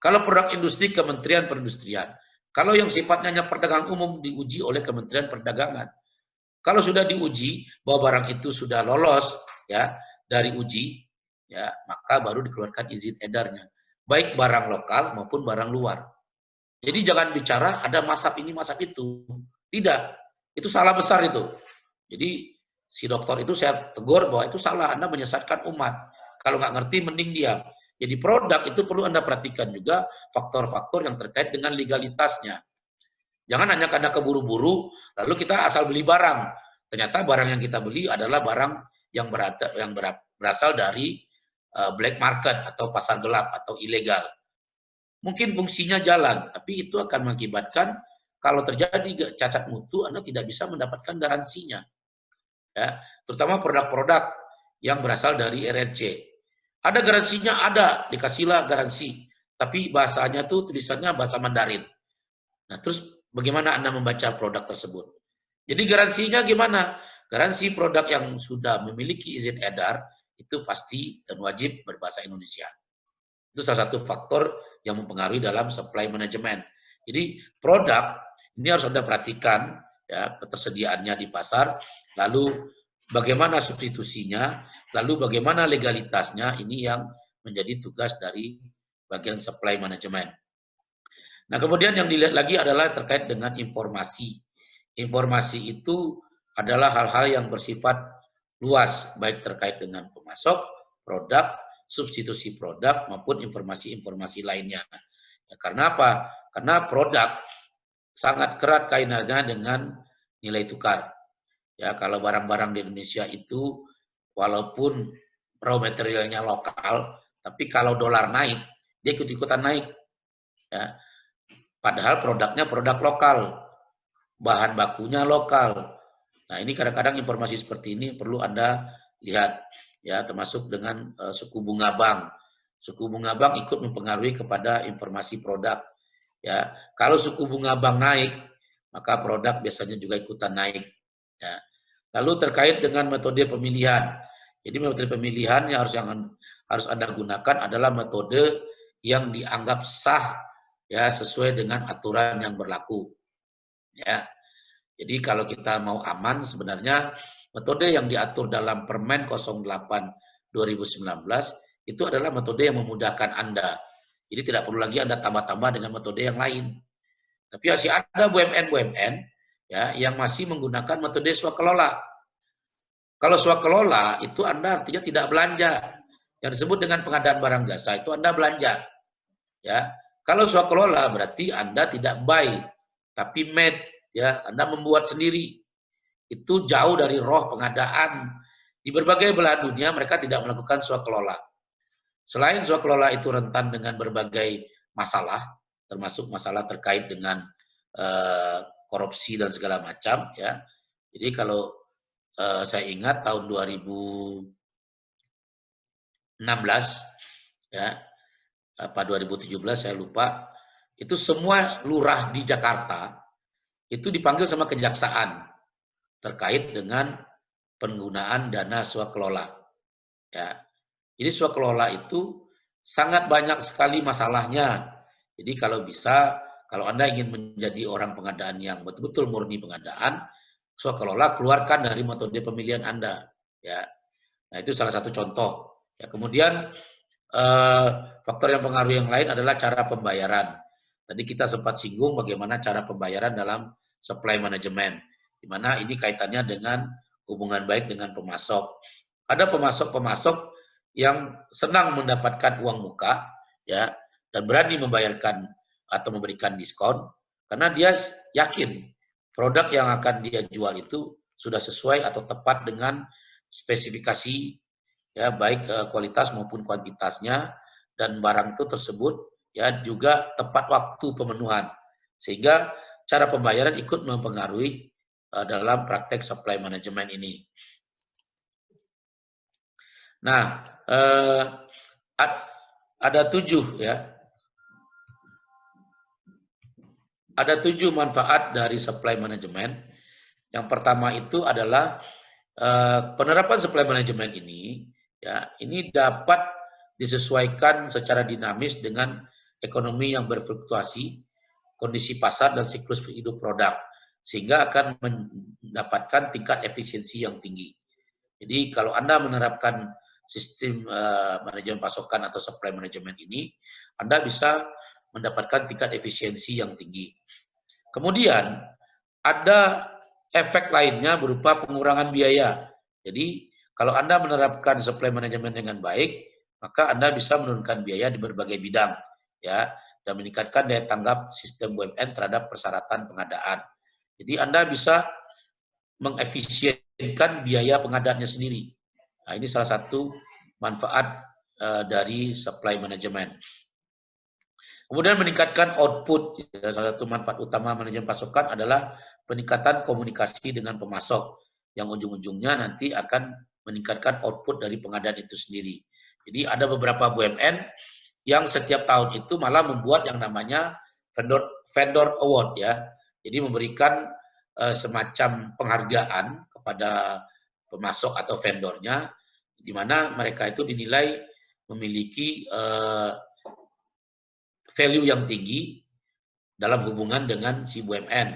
Kalau produk industri, Kementerian Perindustrian. Kalau yang sifatnya hanya perdagangan umum diuji oleh Kementerian Perdagangan. Kalau sudah diuji bahwa barang itu sudah lolos ya dari uji, ya maka baru dikeluarkan izin edarnya, baik barang lokal maupun barang luar. Jadi jangan bicara ada masap ini masap itu, tidak, itu salah besar itu. Jadi si dokter itu saya tegur bahwa itu salah, Anda menyesatkan umat. Kalau nggak ngerti mending diam. Jadi produk itu perlu Anda perhatikan juga faktor-faktor yang terkait dengan legalitasnya. Jangan hanya karena keburu-buru, lalu kita asal beli barang. Ternyata barang yang kita beli adalah barang yang berasal dari black market atau pasar gelap atau ilegal. Mungkin fungsinya jalan, tapi itu akan mengakibatkan kalau terjadi cacat mutu, Anda tidak bisa mendapatkan garansinya. Ya, terutama produk-produk yang berasal dari RRC. Ada garansinya, ada, dikasihlah garansi. Tapi bahasanya tuh tulisannya bahasa Mandarin. Nah, terus bagaimana Anda membaca produk tersebut? Jadi garansinya gimana? Garansi produk yang sudah memiliki izin edar itu pasti dan wajib berbahasa Indonesia. Itu salah satu faktor yang mempengaruhi dalam supply management. Jadi produk ini harus Anda perhatikan ya ketersediaannya di pasar, lalu bagaimana substitusinya, lalu bagaimana legalitasnya, ini yang menjadi tugas dari bagian supply management. Nah, kemudian yang dilihat lagi adalah terkait dengan informasi. Informasi itu adalah hal-hal yang bersifat luas, baik terkait dengan pemasok, produk, substitusi produk, maupun informasi-informasi lainnya. Ya, karena apa? Karena produk sangat erat kaitannya dengan nilai tukar. Ya, kalau barang-barang di Indonesia itu, walaupun raw materialnya lokal, tapi kalau dolar naik, dia ikut-ikutan naik. Ya, padahal produknya produk lokal, bahan bakunya lokal. Nah, ini kadang-kadang informasi seperti ini perlu Anda lihat, ya, termasuk dengan suku bunga bank. Suku bunga bank ikut mempengaruhi kepada informasi produk. Ya, kalau suku bunga bank naik, maka produk biasanya juga ikutan naik. Ya. Lalu terkait dengan metode pemilihan. Jadi metode pemilihan yang harus Anda gunakan adalah metode yang dianggap sah, ya, sesuai dengan aturan yang berlaku. Ya. Jadi kalau kita mau aman, sebenarnya metode yang diatur dalam Permen 08 2019 itu adalah metode yang memudahkan Anda. Jadi tidak perlu lagi Anda tambah-tambah dengan metode yang lain. Tapi masih ada BUMN-BUMN ya yang masih menggunakan metode swakelola. Kalau swakelola itu Anda artinya tidak belanja. Yang disebut dengan pengadaan barang jasa itu Anda belanja. Ya. Kalau swakelola berarti Anda tidak buy, tapi made, ya, Anda membuat sendiri. Itu jauh dari roh pengadaan. Di berbagai belahan dunia mereka tidak melakukan swakelola. Selain swakelola itu rentan dengan berbagai masalah, termasuk masalah terkait dengan korupsi dan segala macam, ya. Jadi kalau saya ingat tahun 2016 ya, apa 2017 saya lupa, itu semua lurah di Jakarta itu dipanggil sama kejaksaan terkait dengan penggunaan dana swakelola. Ya. Jadi swakelola itu sangat banyak sekali masalahnya. Jadi kalau bisa, kalau Anda ingin menjadi orang pengadaan yang betul-betul murni pengadaan, swakelola keluarkan dari metode pemilihan Anda. Ya. Nah, itu salah satu contoh. Ya, kemudian faktor yang pengaruh yang lain adalah cara pembayaran. Tadi kita sempat singgung bagaimana cara pembayaran dalam supply management, di mana ini kaitannya dengan hubungan baik dengan pemasok. Ada pemasok-pemasok yang senang mendapatkan uang muka, ya, dan berani membayarkan atau memberikan diskon karena dia yakin produk yang akan dia jual itu sudah sesuai atau tepat dengan spesifikasi, ya, baik kualitas maupun kuantitasnya, dan barang itu tersebut ya juga tepat waktu pemenuhan, sehingga cara pembayaran ikut mempengaruhi dalam praktek supply management ini. Nah, ada 7 ya. Ada 7 manfaat dari supply management. Yang pertama itu adalah penerapan supply management ini, ya, ini dapat disesuaikan secara dinamis dengan ekonomi yang berfluktuasi, kondisi pasar dan siklus hidup produk, sehingga akan mendapatkan tingkat efisiensi yang tinggi. Jadi kalau Anda menerapkan sistem manajemen pasokan atau supply management ini, Anda bisa mendapatkan tingkat efisiensi yang tinggi. Kemudian ada efek lainnya berupa pengurangan biaya. Jadi kalau Anda menerapkan supply management dengan baik, maka Anda bisa menurunkan biaya di berbagai bidang, ya, dan meningkatkan daya tanggap sistem BUMN terhadap persyaratan pengadaan. Jadi Anda bisa mengefisienkan biaya pengadaannya sendiri. Nah, ini salah satu manfaat dari supply management. Kemudian meningkatkan output. Ya, salah satu manfaat utama manajemen pasokan adalah peningkatan komunikasi dengan pemasok, yang ujung-ujungnya nanti akan meningkatkan output dari pengadaan itu sendiri. Jadi ada beberapa BUMN yang setiap tahun itu malah membuat yang namanya vendor award, ya. Jadi memberikan semacam penghargaan kepada pemasok atau vendornya, di mana mereka itu dinilai memiliki value yang tinggi dalam hubungan dengan si BUMN.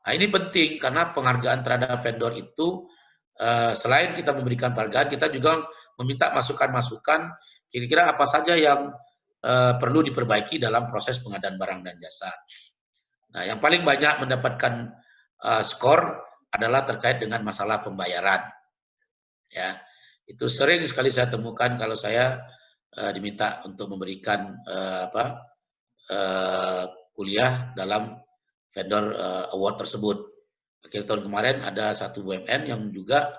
Nah, ini penting karena penghargaan terhadap vendor itu selain kita memberikan penghargaan, kita juga meminta masukan-masukan kira-kira apa saja yang perlu diperbaiki dalam proses pengadaan barang dan jasa. Nah, yang paling banyak mendapatkan skor adalah terkait dengan masalah pembayaran. Ya, itu sering sekali saya temukan kalau saya diminta untuk memberikan kuliah dalam vendor award tersebut. Akhir tahun kemarin ada satu BUMN yang juga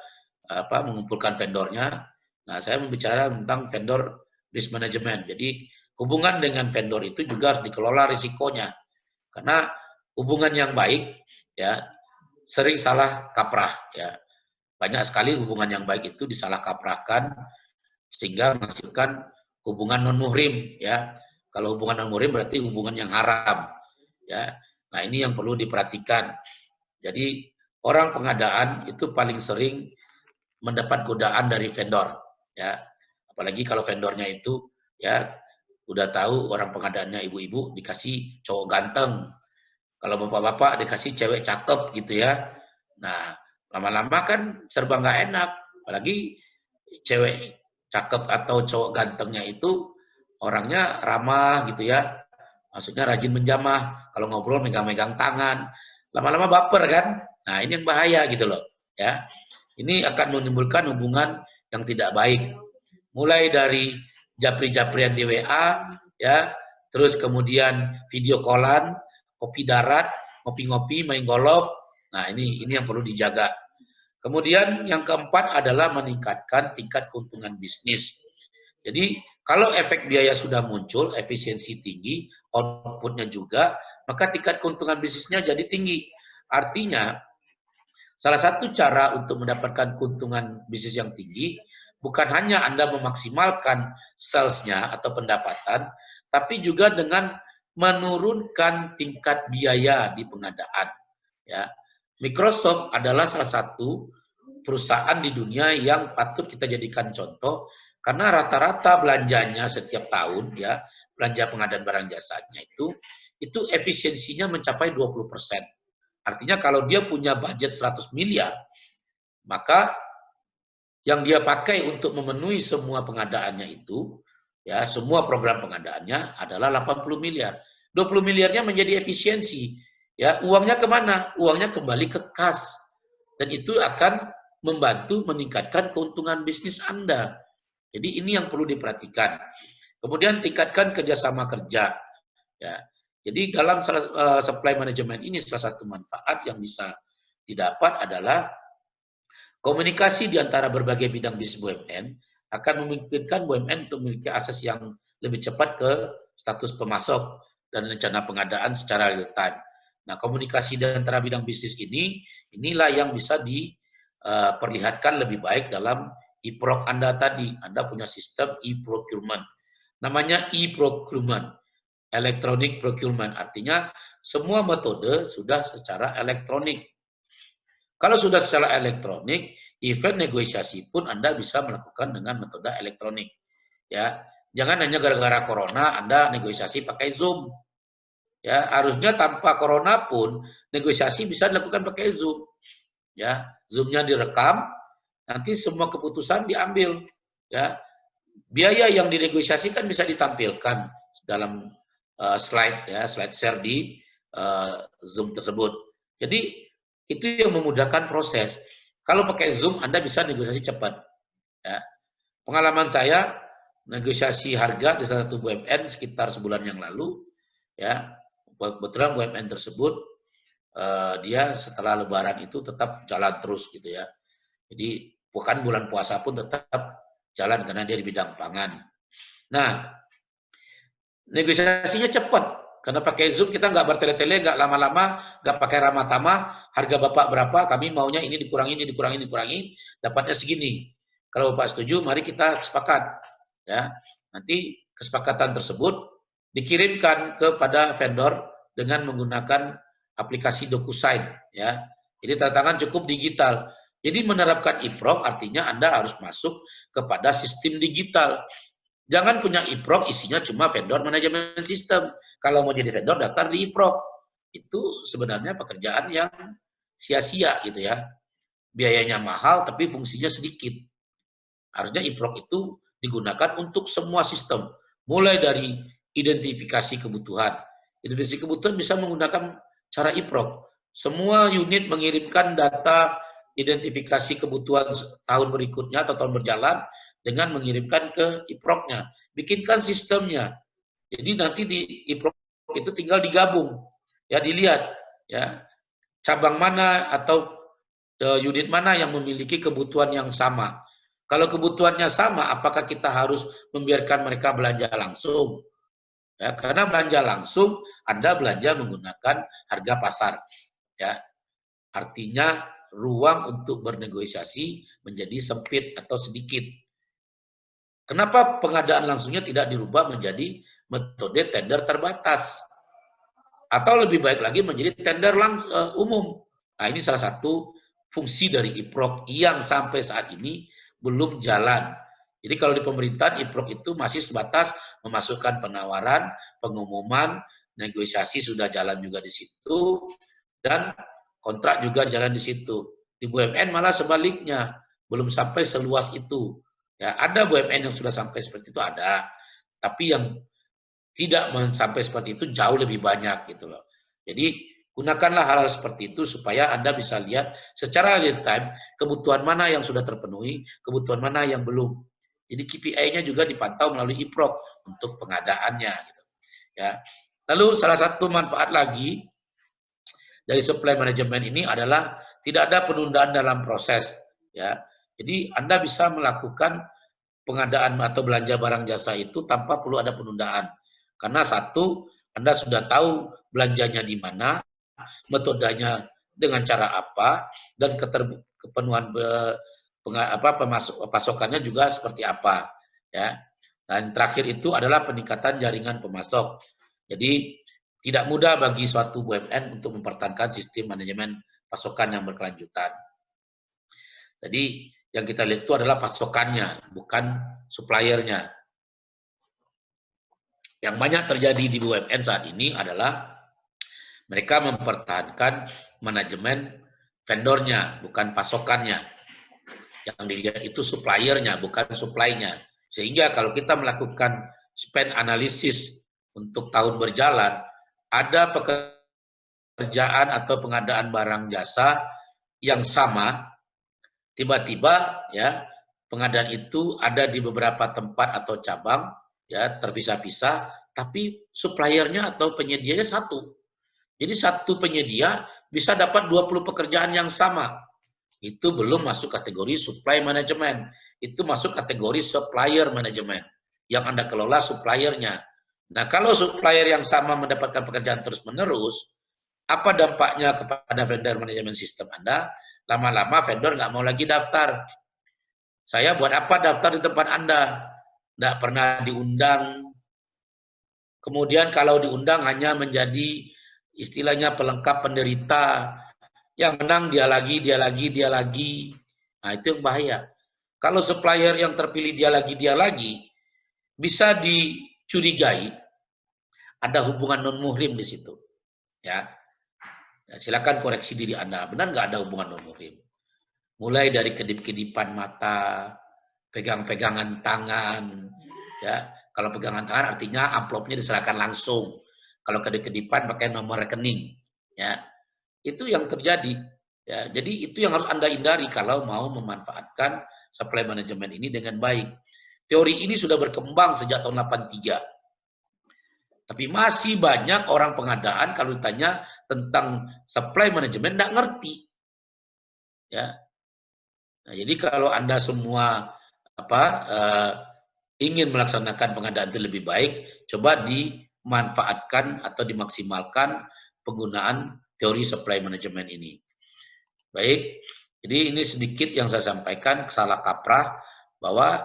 mengumpulkan vendornya. Nah, saya membicara tentang vendor risk management. Jadi hubungan dengan vendor itu juga harus dikelola risikonya. Karena hubungan yang baik, ya, sering salah kaprah, ya. Banyak sekali hubungan yang baik itu disalah kaprahkan sehingga menghasilkan hubungan non muhrim, ya. Kalau hubungan non muhrim berarti hubungan yang haram, ya. Nah, ini yang perlu diperhatikan. Jadi orang pengadaan itu paling sering mendapat godaan dari vendor, ya. Apalagi kalau vendornya itu, ya, udah tahu orang pengadaannya ibu-ibu dikasih cowok ganteng, kalau bapak-bapak dikasih cewek cakep gitu, ya. Nah, lama-lama kan serba nggak enak, apalagi cewek cakep atau cowok gantengnya itu orangnya ramah gitu, ya. Maksudnya rajin menjamah, kalau ngobrol megang-megang tangan, lama-lama baper kan. Nah, ini yang bahaya gitu loh, ya. Ini akan menimbulkan hubungan yang tidak baik. Mulai dari japri-japrian di WA, ya, terus kemudian video callan, kopi darat, ngopi-ngopi, main golf. Nah, ini yang perlu dijaga. Kemudian yang keempat adalah meningkatkan tingkat keuntungan bisnis. Jadi kalau efek biaya sudah muncul, efisiensi tinggi, outputnya juga, maka tingkat keuntungan bisnisnya jadi tinggi. Artinya, salah satu cara untuk mendapatkan keuntungan bisnis yang tinggi, bukan hanya Anda memaksimalkan sales-nya atau pendapatan, tapi juga dengan menurunkan tingkat biaya di pengadaan. Ya, Microsoft adalah salah satu perusahaan di dunia yang patut kita jadikan contoh karena rata-rata belanjanya setiap tahun, ya, belanja pengadaan barang jasanya itu efisiensinya mencapai 20%. Artinya kalau dia punya budget 100 miliar, maka yang dia pakai untuk memenuhi semua pengadaannya itu, ya, semua program pengadaannya adalah 80 miliar. 20 miliarnya menjadi efisiensi. Ya, uangnya kemana? Uangnya kembali ke kas. Dan itu akan membantu meningkatkan keuntungan bisnis Anda. Jadi ini yang perlu diperhatikan. Kemudian tingkatkan kerjasama kerja. Ya. Jadi dalam supply management ini salah satu manfaat yang bisa didapat adalah komunikasi di antara berbagai bidang bisnis BUMN akan memungkinkan BUMN untuk memiliki akses yang lebih cepat ke status pemasok dan rencana pengadaan secara real time. Nah, komunikasi di antara bidang bisnis inilah yang bisa diperlihatkan lebih baik dalam e-proc Anda tadi. Anda punya sistem e-procurement. Namanya e-procurement, electronic procurement. Artinya semua metode sudah secara elektronik. Kalau sudah secara elektronik, event negosiasi pun Anda bisa melakukan dengan metode elektronik. Ya. Jangan hanya gara-gara corona Anda negosiasi pakai Zoom. Ya, harusnya tanpa corona pun negosiasi bisa dilakukan pakai Zoom. Ya, Zoom-nya direkam, nanti semua keputusan diambil. Ya, biaya yang dinegosiasikan bisa ditampilkan dalam slide ya, slide share di Zoom tersebut. Jadi itu yang memudahkan proses. Kalau pakai Zoom Anda bisa negosiasi cepat. Ya. Pengalaman saya negosiasi harga di salah satu BUMN sekitar sebulan yang lalu, ya kebetulan BUMN tersebut dia setelah Lebaran itu tetap jalan terus gitu ya. Jadi bukan bulan puasa pun tetap jalan karena dia di bidang pangan. Nah, negosiasinya cepat karena pakai Zoom kita nggak bertele-tele, nggak lama-lama, nggak pakai ramah tamah. Harga Bapak berapa? Kami maunya ini dikurangin, dapatnya segini. Kalau Bapak setuju, mari kita sepakat. Ya, nanti kesepakatan tersebut dikirimkan kepada vendor dengan menggunakan aplikasi DocuSign. Ya, jadi tanda tangan cukup digital. Jadi menerapkan e-prok artinya Anda harus masuk kepada sistem digital. Jangan punya e-prok isinya cuma vendor manajemen sistem. Kalau mau jadi vendor daftar di e-prok. Itu sebenarnya pekerjaan yang sia-sia gitu ya. Biayanya mahal tapi fungsinya sedikit. Harusnya e-prok itu digunakan untuk semua sistem. Mulai dari identifikasi kebutuhan. Identifikasi kebutuhan bisa menggunakan cara e-prok. Semua unit mengirimkan data identifikasi kebutuhan tahun berikutnya atau tahun berjalan dengan mengirimkan ke e-proknya. Bikinkan sistemnya. Jadi nanti di e-prok itu tinggal digabung. Ya, dilihat ya cabang mana atau unit mana yang memiliki kebutuhan yang sama. Kalau kebutuhannya sama, apakah kita harus membiarkan mereka belanja langsung? Ya, karena belanja langsung, Anda belanja menggunakan harga pasar. Ya, artinya ruang untuk bernegosiasi menjadi sempit atau sedikit. Kenapa pengadaan langsungnya tidak dirubah menjadi metode tender terbatas? Atau lebih baik lagi menjadi tender umum. Nah, ini salah satu fungsi dari e-prok yang sampai saat ini belum jalan. Jadi kalau di pemerintahan e-prok itu masih sebatas memasukkan penawaran, pengumuman, negosiasi sudah jalan juga di situ, dan kontrak juga jalan di situ. Di BUMN malah sebaliknya, belum sampai seluas itu. Ya, ada BUMN yang sudah sampai seperti itu ada, tapi yang tidak sampai seperti itu jauh lebih banyak gitu loh. Jadi gunakanlah hal-hal seperti itu supaya Anda bisa lihat secara real time kebutuhan mana yang sudah terpenuhi, kebutuhan mana yang belum. Jadi KPI-nya juga dipantau melalui e-prok untuk pengadaannya. Gitu. Ya. Lalu salah satu manfaat lagi dari supply management ini adalah tidak ada penundaan dalam proses. Ya. Jadi Anda bisa melakukan pengadaan atau belanja barang jasa itu tanpa perlu ada penundaan. Karena satu, Anda sudah tahu belanjanya di mana, metodenya dengan cara apa, dan kepenuhan pasokannya juga seperti apa. Ya. Dan terakhir itu adalah peningkatan jaringan pemasok. Jadi tidak mudah bagi suatu BUMN untuk mempertahankan sistem manajemen pasokan yang berkelanjutan. Jadi yang kita lihat itu adalah pasokannya, bukan suppliernya. Yang banyak terjadi di BUMN saat ini adalah mereka mempertahankan manajemen vendornya, bukan pasokannya. Yang dilihat itu suppliernya, bukan supply-nya. Sehingga kalau kita melakukan spend analysis untuk tahun berjalan, ada pekerjaan atau pengadaan barang jasa yang sama, tiba-tiba ya pengadaan itu ada di beberapa tempat atau cabang, ya terpisah-pisah, tapi suppliernya atau penyedianya satu. Jadi satu penyedia bisa dapat 20 pekerjaan yang sama. Itu belum masuk kategori supply management. Itu masuk kategori supplier management. Yang Anda kelola suppliernya. Nah, kalau supplier yang sama mendapatkan pekerjaan terus-menerus, apa dampaknya kepada vendor manajemen sistem Anda? Lama-lama vendor nggak mau lagi daftar. Saya buat apa daftar di tempat Anda? Nggak pernah diundang. Kemudian kalau diundang hanya menjadi istilahnya pelengkap penderita. Yang menang dia lagi. Nah, itu yang bahaya. Kalau supplier yang terpilih dia lagi, bisa dicurigai ada hubungan non muhrim di situ. Ya, silakan koreksi diri Anda, benar nggak ada hubungan non muhrim? Mulai dari kedip-kedipan mata, pegang-pegangan tangan, ya. Kalau pegangan tangan artinya amplopnya diserahkan langsung. Kalau kedip-kedipan pakai nomor rekening, ya. Itu yang terjadi. Ya, jadi itu yang harus Anda hindari kalau mau memanfaatkan supply management ini dengan baik. Teori ini sudah berkembang sejak tahun 83. Tapi masih banyak orang pengadaan kalau ditanya tentang supply management tidak ngerti. Ya. Nah, jadi kalau Anda semua ingin melaksanakan pengadaan itu lebih baik, coba dimanfaatkan atau dimaksimalkan penggunaan teori supply management ini. Baik, jadi ini sedikit yang saya sampaikan, salah kaprah bahwa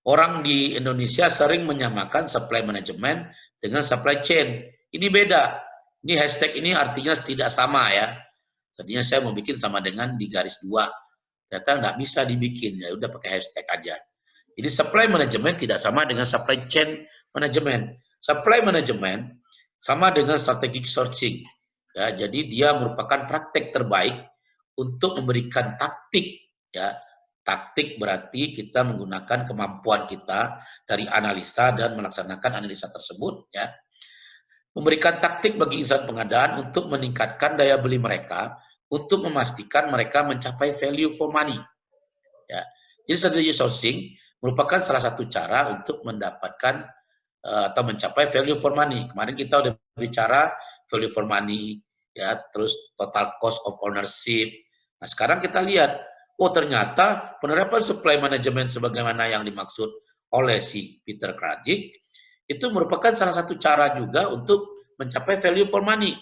orang di Indonesia sering menyamakan supply management dengan supply chain. Ini beda. Ini hashtag ini artinya tidak sama ya. Tadinya saya mau bikin sama dengan di garis 2. Ternyata nggak bisa dibikin, ya udah pakai hashtag aja. Jadi supply management tidak sama dengan supply chain management. Supply management sama dengan strategic sourcing. Ya, jadi dia merupakan praktek terbaik untuk memberikan taktik, ya. Taktik berarti kita menggunakan kemampuan kita dari analisa dan melaksanakan analisa tersebut, ya. Memberikan taktik bagi insan pengadaan untuk meningkatkan daya beli mereka, untuk memastikan mereka mencapai value for money. Ya. Jadi strategi sourcing merupakan salah satu cara untuk mendapatkan atau mencapai value for money. Kemarin kita udah bicara value for money, ya, terus total cost of ownership. Nah, sekarang kita lihat, oh ternyata penerapan supply management sebagaimana yang dimaksud oleh si Peter Krajic itu merupakan salah satu cara juga untuk mencapai value for money.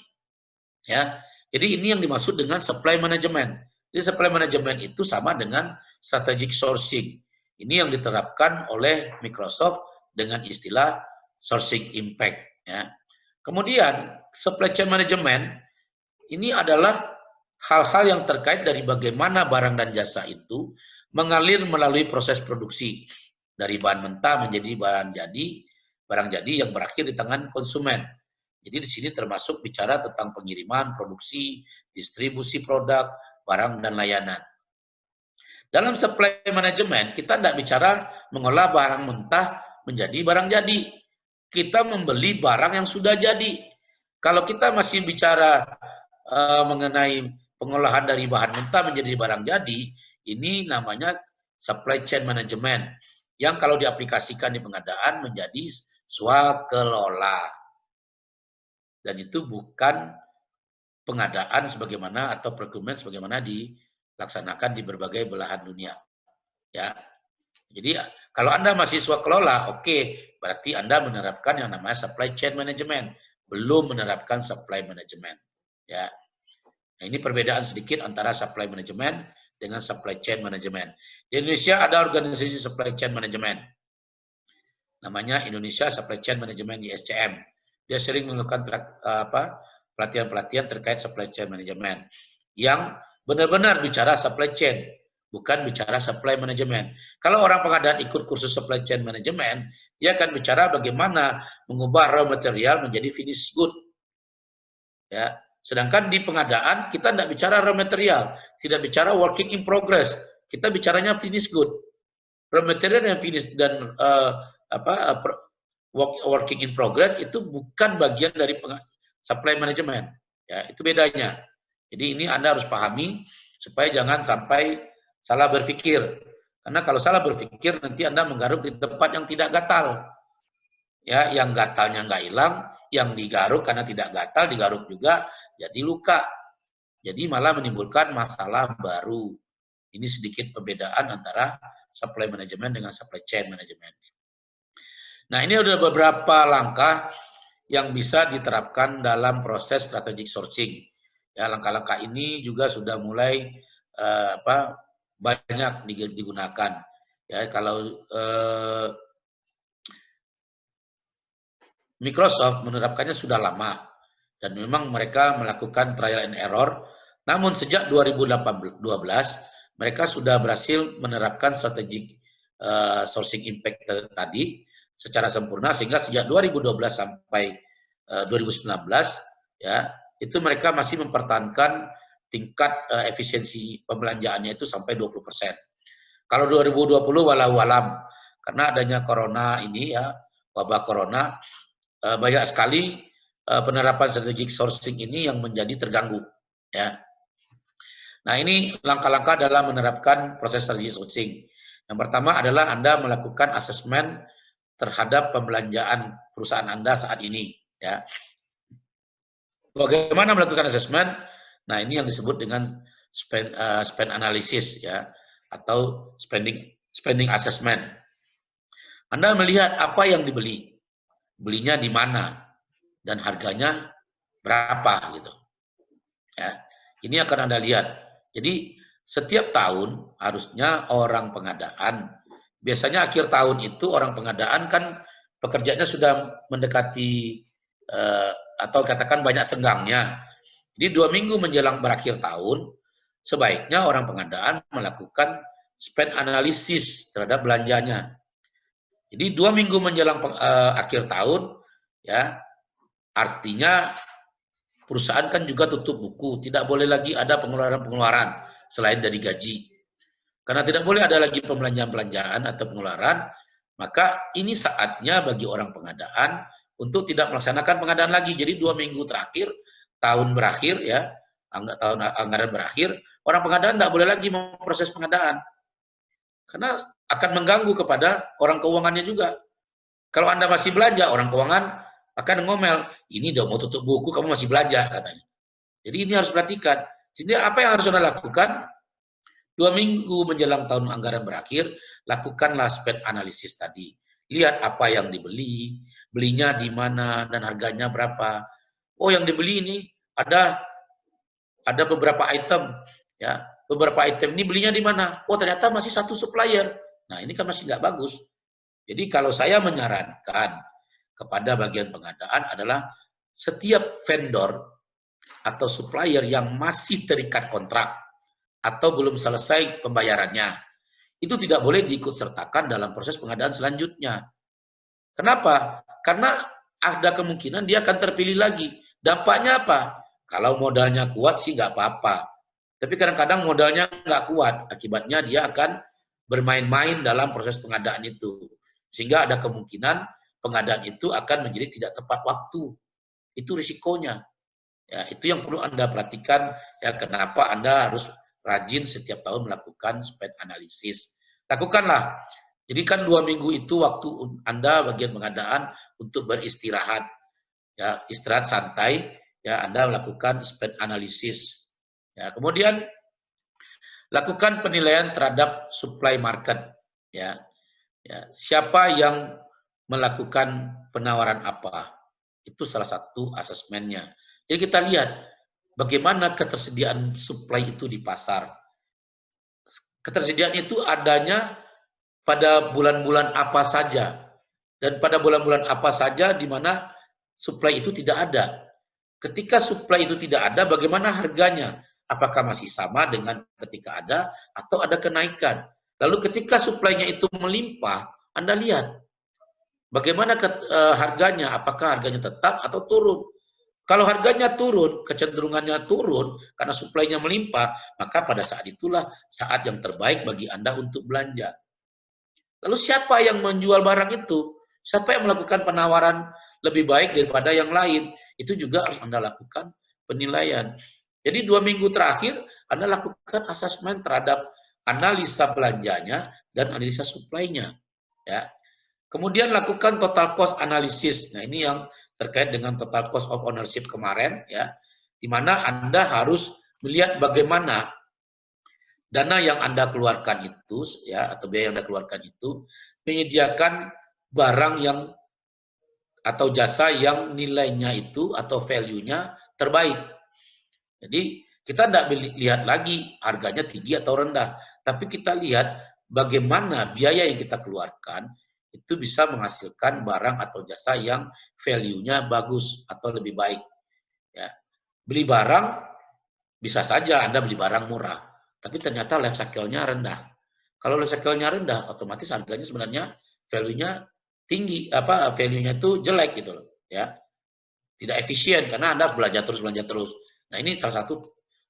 Ya. Jadi ini yang dimaksud dengan supply management. Jadi supply management itu sama dengan strategic sourcing. Ini yang diterapkan oleh Microsoft dengan istilah sourcing impact. Ya. Kemudian supply chain management ini adalah hal-hal yang terkait dari bagaimana barang dan jasa itu mengalir melalui proses produksi dari bahan mentah menjadi barang jadi yang berakhir di tangan konsumen. Jadi di sini termasuk bicara tentang pengiriman, produksi, distribusi produk, barang dan layanan. Dalam supply management kita tidak bicara mengolah barang mentah menjadi barang jadi. Kita membeli barang yang sudah jadi. Kalau kita masih bicara mengenai pengolahan dari bahan mentah menjadi barang jadi, ini namanya supply chain management yang kalau diaplikasikan di pengadaan menjadi swakelola. Dan itu bukan pengadaan sebagaimana atau procurement sebagaimana dilaksanakan di berbagai belahan dunia. Ya. Jadi kalau Anda masih swakelola, oke, berarti Anda menerapkan yang namanya supply chain management, belum menerapkan supply management. Ya. Nah, ini perbedaan sedikit antara supply management dengan supply chain management. Di Indonesia ada organisasi supply chain management. Namanya Indonesia Supply Chain Management, ISCM. Dia sering melakukan pelatihan-pelatihan terkait supply chain management yang benar-benar bicara supply chain, bukan bicara supply management. Kalau orang pengadaan ikut kursus supply chain management, dia akan bicara bagaimana mengubah raw material menjadi finished good. Ya, sedangkan di pengadaan kita tidak bicara raw material, tidak bicara working in progress, kita bicaranya finished good. Raw material yang finish dan working in progress itu bukan bagian dari supply management. Ya, itu bedanya. Jadi ini Anda harus pahami supaya jangan sampai salah berpikir. Karena kalau salah berpikir nanti Anda menggaruk di tempat yang tidak gatal. Ya, yang gatalnya nggak hilang, yang digaruk karena tidak gatal digaruk juga jadi luka. Jadi malah menimbulkan masalah baru. Ini sedikit perbedaan antara supply management dengan supply chain management. Nah, ini ada beberapa langkah yang bisa diterapkan dalam proses strategic sourcing. Ya, langkah-langkah ini juga sudah mulai banyak digunakan. Ya, kalau Microsoft menerapkannya sudah lama dan memang mereka melakukan trial and error. Namun sejak 2012 mereka sudah berhasil menerapkan strategic sourcing impact tadi secara sempurna, sehingga sejak 2012 sampai 2019 ya itu mereka masih mempertahankan tingkat efisiensi pembelanjaannya itu sampai 20%. Kalau 2020 walau alam, karena adanya corona ini ya, wabah corona, banyak sekali penerapan strategic sourcing ini yang menjadi terganggu ya. Nah, ini langkah-langkah dalam menerapkan proses strategic sourcing. Yang pertama adalah Anda melakukan asesmen terhadap pembelanjaan perusahaan Anda saat ini ya. Bagaimana melakukan asesmen? Nah, ini yang disebut dengan spend analysis ya, atau spending assessment. Anda melihat apa yang dibeli, belinya di mana, dan harganya berapa gitu. Ya, ini akan Anda lihat. Jadi setiap tahun harusnya orang pengadaan, biasanya akhir tahun itu orang pengadaan kan pekerjaannya sudah mendekati atau katakan banyak senggangnya. Jadi 2 minggu menjelang berakhir tahun, sebaiknya orang pengadaan melakukan spend analysis terhadap belanjanya. Jadi 2 minggu menjelang akhir tahun, ya artinya perusahaan kan juga tutup buku, tidak boleh lagi ada pengeluaran-pengeluaran selain dari gaji. Karena tidak boleh ada lagi pembelanjaan-belanjaan atau pengeluaran, maka ini saatnya bagi orang pengadaan untuk tidak melaksanakan pengadaan lagi. Jadi 2 minggu terakhir, tahun berakhir ya, tahun anggaran berakhir, orang pengadaan tidak boleh lagi memproses pengadaan. Karena akan mengganggu kepada orang keuangannya juga. Kalau Anda masih belanja, orang keuangan akan ngomel, ini udah mau tutup buku, kamu masih belanja, katanya. Jadi ini harus perhatikan. Jadi apa yang harus Anda lakukan? 2 minggu menjelang tahun anggaran berakhir, lakukanlah spend analysis tadi. Lihat apa yang dibeli, belinya di mana, dan harganya berapa. Oh, yang dibeli ini ada beberapa item, ya. Beberapa item ini belinya di mana? Oh, ternyata masih satu supplier. Nah, ini kan masih nggak bagus. Jadi kalau saya menyarankan kepada bagian pengadaan adalah setiap vendor atau supplier yang masih terikat kontrak atau belum selesai pembayarannya, itu tidak boleh diikutsertakan dalam proses pengadaan selanjutnya. Kenapa? Karena ada kemungkinan dia akan terpilih lagi. Dampaknya apa? Kalau modalnya kuat sih nggak apa-apa. Tapi kadang-kadang modalnya nggak kuat, akibatnya dia akan bermain-main dalam proses pengadaan itu. Sehingga ada kemungkinan pengadaan itu akan menjadi tidak tepat waktu. Itu risikonya. Ya, itu yang perlu Anda perhatikan, ya, kenapa Anda harus rajin setiap tahun melakukan spend analysis. Lakukanlah. Jadi kan 2 minggu itu waktu Anda bagian pengadaan untuk beristirahat. Ya, istirahat santai, ya, Anda melakukan spend analysis. Ya, kemudian lakukan penilaian terhadap supply market. Ya, ya, siapa yang melakukan penawaran apa? Itu salah satu asesmennya. Jadi kita lihat bagaimana ketersediaan supply itu di pasar. Ketersediaan itu adanya pada bulan-bulan apa saja. Dan pada bulan-bulan apa saja di mana supply itu tidak ada. Ketika supply itu tidak ada, bagaimana harganya? Apakah masih sama dengan ketika ada atau ada kenaikan? Lalu ketika supply-nya itu melimpah, Anda lihat bagaimana harganya, apakah harganya tetap atau turun. Kalau harganya turun, kecenderungannya turun karena suplainya melimpah, maka pada saat itulah saat yang terbaik bagi Anda untuk belanja. Lalu siapa yang menjual barang itu? Siapa yang melakukan penawaran lebih baik daripada yang lain? Itu juga harus Anda lakukan penilaian. Jadi 2 minggu terakhir Anda lakukan asesmen terhadap analisa belanjanya dan analisa suplainya. Ya. Kemudian lakukan total cost analysis. Nah, ini yang terkait dengan total cost of ownership kemarin, ya, di mana Anda harus melihat bagaimana dana yang Anda keluarkan itu, ya, atau biaya yang Anda keluarkan itu menyediakan barang yang atau jasa yang nilainya itu atau value-nya terbaik. Jadi kita tidak lihat lagi harganya tinggi atau rendah, tapi kita lihat bagaimana biaya yang kita keluarkan itu bisa menghasilkan barang atau jasa yang value-nya bagus atau lebih baik. Ya. Beli barang, bisa saja Anda beli barang murah, tapi ternyata life cycle-nya rendah. Kalau life cycle-nya rendah, otomatis harganya sebenarnya value-nya tinggi, value-nya itu jelek gitu loh, ya. Tidak efisien karena Anda harus belanja terus. Nah, ini salah satu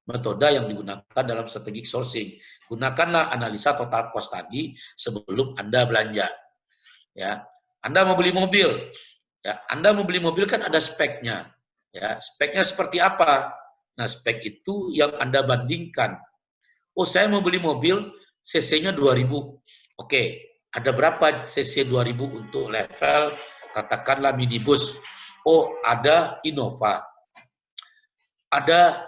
metode yang digunakan dalam strategic sourcing. Gunakanlah analisa total cost tadi sebelum Anda belanja. Ya, Anda mau beli mobil, ya, Anda mau beli mobil kan ada speknya. Ya, speknya seperti apa? Nah, spek itu yang Anda bandingkan. Oh, saya mau beli mobil cc-nya 2000. Oke, ada berapa cc 2000 untuk level katakanlah minibus? Oh, ada Innova. Ada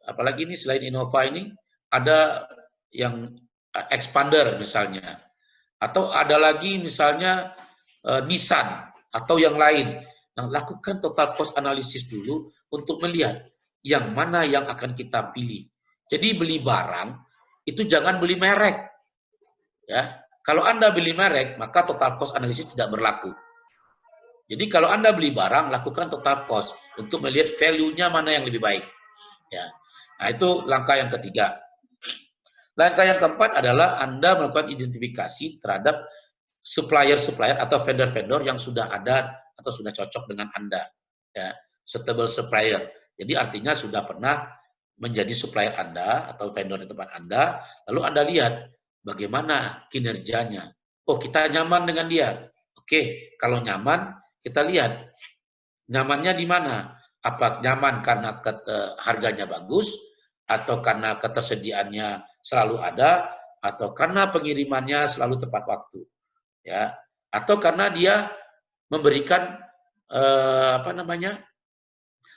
apalagi ini selain Innova ini ada yang expander misalnya. Atau ada lagi misalnya Nissan atau yang lain. Nah, lakukan total cost analysis dulu untuk melihat yang mana yang akan kita pilih. Jadi beli barang itu jangan beli merek. Ya, kalau Anda beli merek, maka total cost analysis tidak berlaku. Jadi kalau Anda beli barang, lakukan total cost untuk melihat value-nya mana yang lebih baik. Ya. Nah, itu langkah yang ketiga. Langkah yang keempat adalah Anda melakukan identifikasi terhadap supplier-supplier atau vendor-vendor yang sudah ada atau sudah cocok dengan Anda. Ya, suitable supplier. Jadi artinya sudah pernah menjadi supplier Anda atau vendor di tempat Anda, lalu Anda lihat bagaimana kinerjanya. Oh, kita nyaman dengan dia. Oke, kalau nyaman, kita lihat nyamannya di mana. Apa nyaman karena harganya bagus, atau karena ketersediaannya selalu ada, atau karena pengirimannya selalu tepat waktu. Ya, atau karena dia memberikan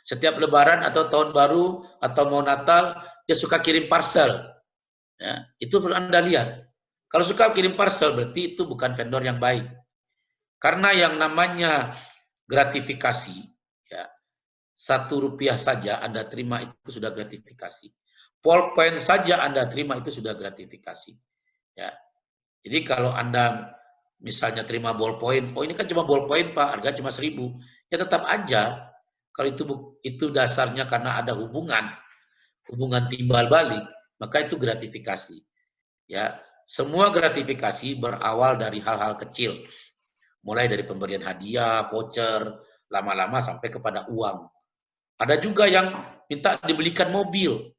setiap Lebaran atau Tahun Baru atau mau Natal dia suka kirim parcel. Ya, itu perlu Anda lihat. Kalau suka kirim parcel berarti itu bukan vendor yang baik. Karena yang namanya gratifikasi, ya, Rp1 saja Anda terima itu sudah gratifikasi. Pulpen saja Anda terima itu sudah gratifikasi. Ya, jadi kalau Anda misalnya terima ballpoint, oh ini kan cuma ballpoint Pak, harga cuma 1000. Ya tetap aja, kalau itu dasarnya karena ada hubungan timbal balik, maka itu gratifikasi. Ya, semua gratifikasi berawal dari hal-hal kecil, mulai dari pemberian hadiah, voucher, lama-lama sampai kepada uang. Ada juga yang minta dibelikan mobil.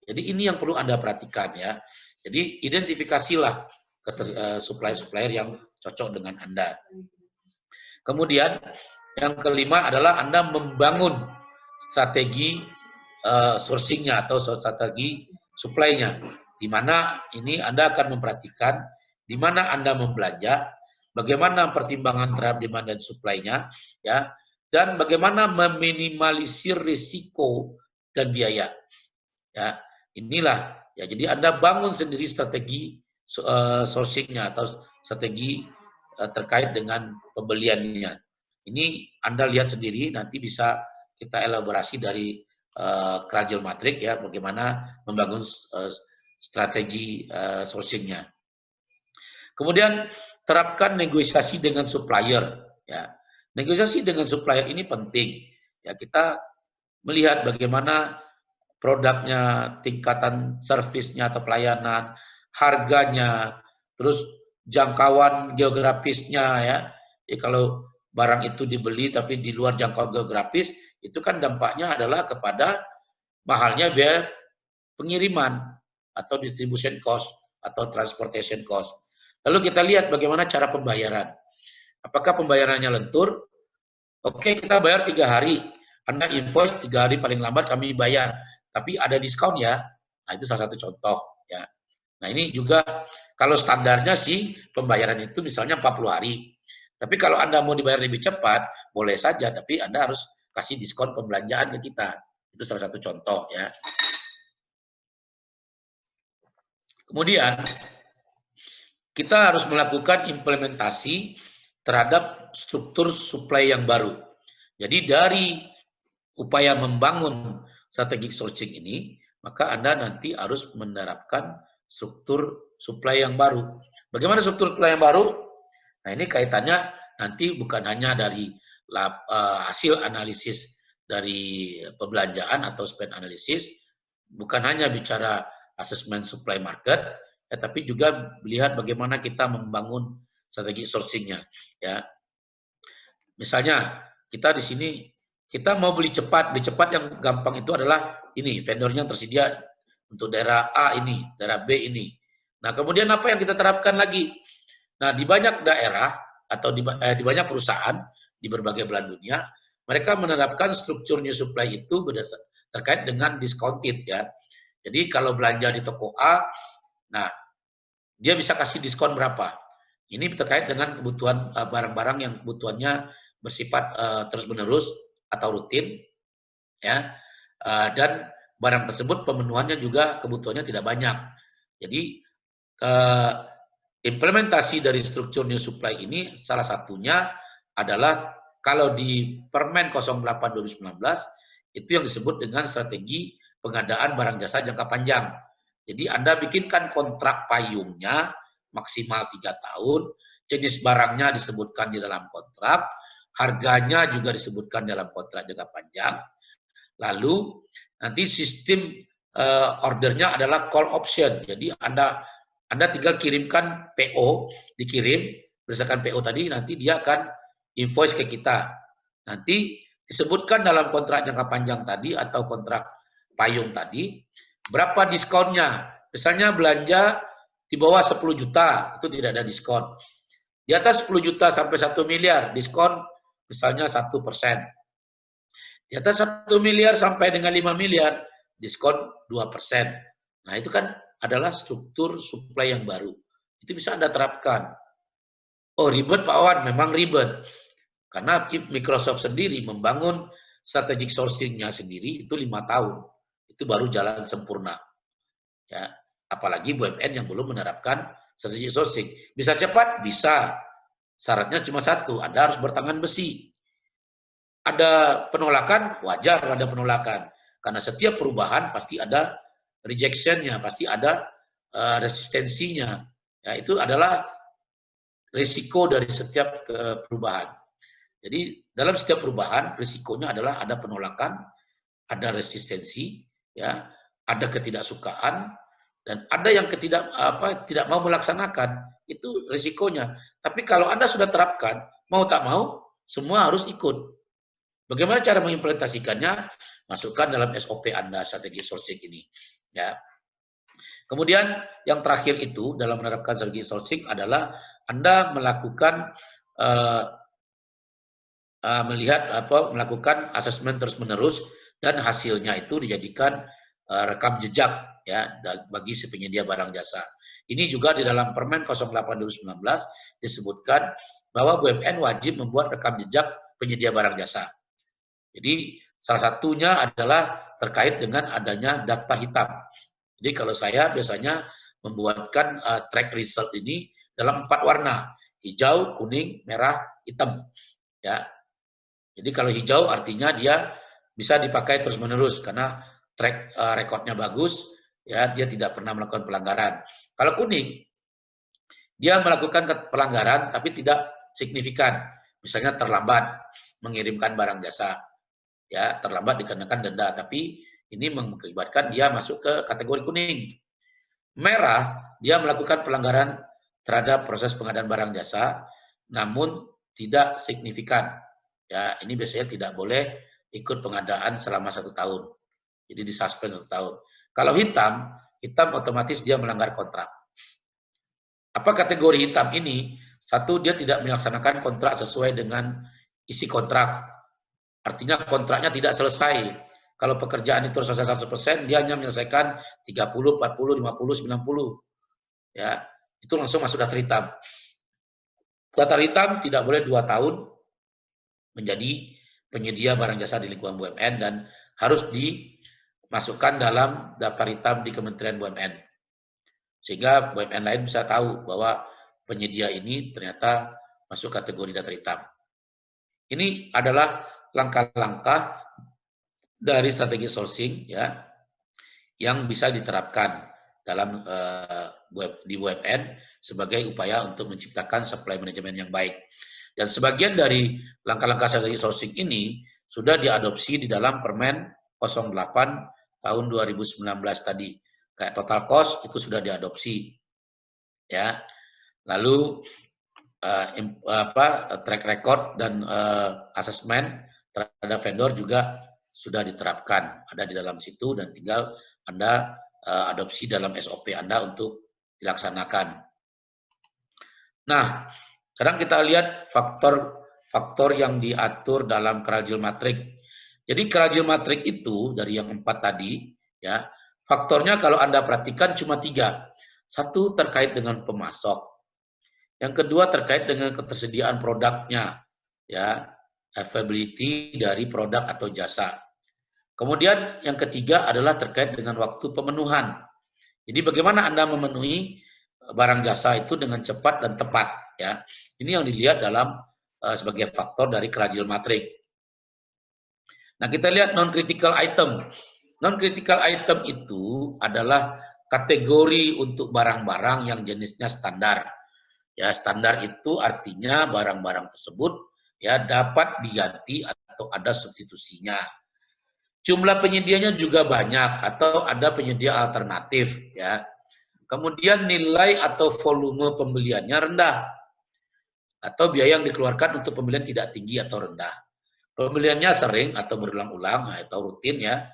Jadi ini yang perlu Anda perhatikan ya. Jadi identifikasilah supplier-supplier yang cocok dengan Anda. Kemudian yang kelima adalah Anda membangun strategi sourcing-nya atau strategi supply-nya. Di mana ini Anda akan memperhatikan di mana Anda membelanja, bagaimana pertimbangan terhadap demand dan supply-nya, ya, dan bagaimana meminimalisir risiko dan biaya. Ya, inilah ya. Jadi Anda bangun sendiri strategi sourcing-nya atau strategi terkait dengan pembeliannya. Ini Anda lihat sendiri, nanti bisa kita elaborasi dari Krajel Matrix ya, bagaimana membangun strategi sourcing-nya. Kemudian terapkan negosiasi dengan supplier. Ya, negosiasi dengan supplier ini penting. Ya, kita melihat bagaimana produknya, tingkatan servisnya atau pelayanan, harganya, terus jangkauan geografisnya ya. Jadi kalau barang itu dibeli tapi di luar jangkauan geografis, itu kan dampaknya adalah kepada mahalnya biaya pengiriman atau distribution cost atau transportation cost. Lalu kita lihat bagaimana cara pembayaran. Apakah pembayarannya lentur? Oke, kita bayar 3 hari. Anda invoice 3 hari paling lambat kami bayar. Tapi ada diskon ya. Nah, itu salah satu contoh ya. Nah, ini juga kalau standarnya sih pembayaran itu misalnya 40 hari. Tapi kalau Anda mau dibayar lebih cepat, boleh saja, tapi Anda harus kasih diskon pembelanjaan ke kita. Itu salah satu contoh ya. Kemudian kita harus melakukan implementasi terhadap struktur supply yang baru. Jadi dari upaya membangun strategic sourcing ini, maka Anda nanti harus menerapkan struktur supply yang baru. Bagaimana struktur supply yang baru? Nah, ini kaitannya nanti bukan hanya dari hasil analisis dari pembelanjaan atau spend analysis, bukan hanya bicara assessment supply market, tapi juga melihat bagaimana kita membangun strategi sourcingnya. Ya, misalnya kita di sini kita mau beli cepat yang gampang itu adalah ini vendornya tersedia untuk daerah A ini, daerah B ini. Nah kemudian apa yang kita terapkan lagi? Nah di banyak daerah atau di banyak perusahaan di berbagai belahan dunia, mereka menerapkan struktur new supply itu terkait dengan discounted ya. Jadi kalau belanja di toko A, nah dia bisa kasih diskon berapa. Ini terkait dengan kebutuhan barang-barang yang kebutuhannya bersifat terus-menerus atau rutin, ya. Dan barang tersebut pemenuhannya juga kebutuhannya tidak banyak. Jadi implementasi dari struktur new supply ini salah satunya adalah kalau di Permen 08 2019 itu yang disebut dengan strategi pengadaan barang jasa jangka panjang. Jadi Anda bikinkan kontrak payungnya maksimal 3 tahun, jenis barangnya disebutkan di dalam kontrak, harganya juga disebutkan dalam kontrak jangka panjang. Lalu nanti sistem ordernya adalah call option. Jadi Anda tinggal kirimkan PO, dikirim berdasarkan PO tadi, nanti dia akan invoice ke kita. Nanti disebutkan dalam kontrak jangka panjang tadi atau kontrak payung tadi, berapa diskonnya. Misalnya belanja di bawah 10 juta, itu tidak ada diskon. Di atas 10 juta sampai 1 miliar, diskon misalnya 1%. Di atas 1 miliar sampai dengan 5 miliar, diskon 2%. Nah itu kan adalah struktur supply yang baru. Itu bisa Anda terapkan. Oh ribet Pak Wan, memang ribet. Karena Microsoft sendiri membangun strategic sourcing-nya sendiri itu 5 tahun. Itu baru jalan sempurna. Ya, apalagi BUMN yang belum menerapkan strategic sourcing. Bisa cepat? Bisa. Syaratnya cuma satu, Anda harus bertangan besi. Ada penolakan? Wajar ada penolakan. Karena setiap perubahan pasti ada rejection-nya, pasti ada resistensinya. Ya, itu adalah risiko dari setiap perubahan. Jadi dalam setiap perubahan risikonya adalah ada penolakan, ada resistensi, ya, ada ketidaksukaan, dan ada yang tidak mau melaksanakan. Itu risikonya. Tapi kalau Anda sudah terapkan, mau tak mau, semua harus ikut. Bagaimana cara mengimplementasikannya? Masukkan dalam SOP Anda strategi sourcing ini. Ya. Kemudian yang terakhir itu dalam menerapkan strategi sourcing adalah Anda melakukan melakukan asesmen terus-menerus dan hasilnya itu dijadikan rekam jejak ya bagi si penyedia barang jasa. Ini juga di dalam Permen 08 2019 disebutkan bahwa BUMN wajib membuat rekam jejak penyedia barang jasa. Jadi salah satunya adalah terkait dengan adanya daftar hitam. Jadi kalau saya biasanya membuatkan track result ini dalam 4 warna, hijau, kuning, merah, hitam. Ya. Jadi kalau hijau artinya dia bisa dipakai terus-menerus karena track rekodnya bagus, ya dia tidak pernah melakukan pelanggaran. Kalau kuning, dia melakukan pelanggaran tapi tidak signifikan. Misalnya terlambat mengirimkan barang jasa, ya terlambat dikenakan denda, tapi ini mengakibatkan dia masuk ke kategori kuning. Merah, dia melakukan pelanggaran terhadap proses pengadaan barang jasa, namun tidak signifikan. Ya, ini biasanya tidak boleh ikut pengadaan selama 1 tahun. Jadi disuspend 1 tahun. Kalau hitam otomatis dia melanggar kontrak. Apa kategori hitam ini? Satu, dia tidak melaksanakan kontrak sesuai dengan isi kontrak. Artinya kontraknya tidak selesai. Kalau pekerjaan itu selesai 100%, dia hanya menyelesaikan 30, 40, 50, 90. Ya, itu langsung masuk daftar hitam. Daftar hitam tidak boleh 2 tahun menjadi penyedia barang jasa di lingkungan BUMN dan harus dimasukkan dalam daftar hitam di Kementerian BUMN. Sehingga BUMN lain bisa tahu bahwa penyedia ini ternyata masuk kategori daftar hitam. Ini adalah langkah-langkah dari strategi sourcing ya yang bisa diterapkan dalam di BUMN sebagai upaya untuk menciptakan supply management yang baik. Dan sebagian dari langkah-langkah strategi sourcing ini sudah diadopsi di dalam Permen 08 tahun 2019 tadi. Kayak total cost itu sudah diadopsi. Ya. Lalu track record dan asesmen terhadap vendor juga sudah diterapkan, ada di dalam situ dan tinggal Anda adopsi dalam SOP Anda untuk dilaksanakan. Nah, sekarang kita lihat faktor yang diatur dalam Kerajil Matrik. Jadi Kerajil Matrik itu dari yang 4 tadi, ya, faktornya kalau Anda perhatikan cuma 3. Satu terkait dengan pemasok. Yang kedua terkait dengan ketersediaan produknya, ya, availability dari produk atau jasa. Kemudian yang ketiga adalah terkait dengan waktu pemenuhan. Jadi bagaimana Anda memenuhi barang jasa itu dengan cepat dan tepat, ya. Ini yang dilihat dalam sebagai faktor dari Kerajil Matrik. Nah, kita lihat non-critical item. Non-critical item itu adalah kategori untuk barang-barang yang jenisnya standar. Ya, standar itu artinya barang-barang tersebut ya dapat diganti atau ada substitusinya. Jumlah penyedianya juga banyak atau ada penyedia alternatif, ya. Kemudian nilai atau volume pembeliannya rendah atau biaya yang dikeluarkan untuk pembelian tidak tinggi atau rendah. Pembeliannya sering atau berulang-ulang atau rutin, ya.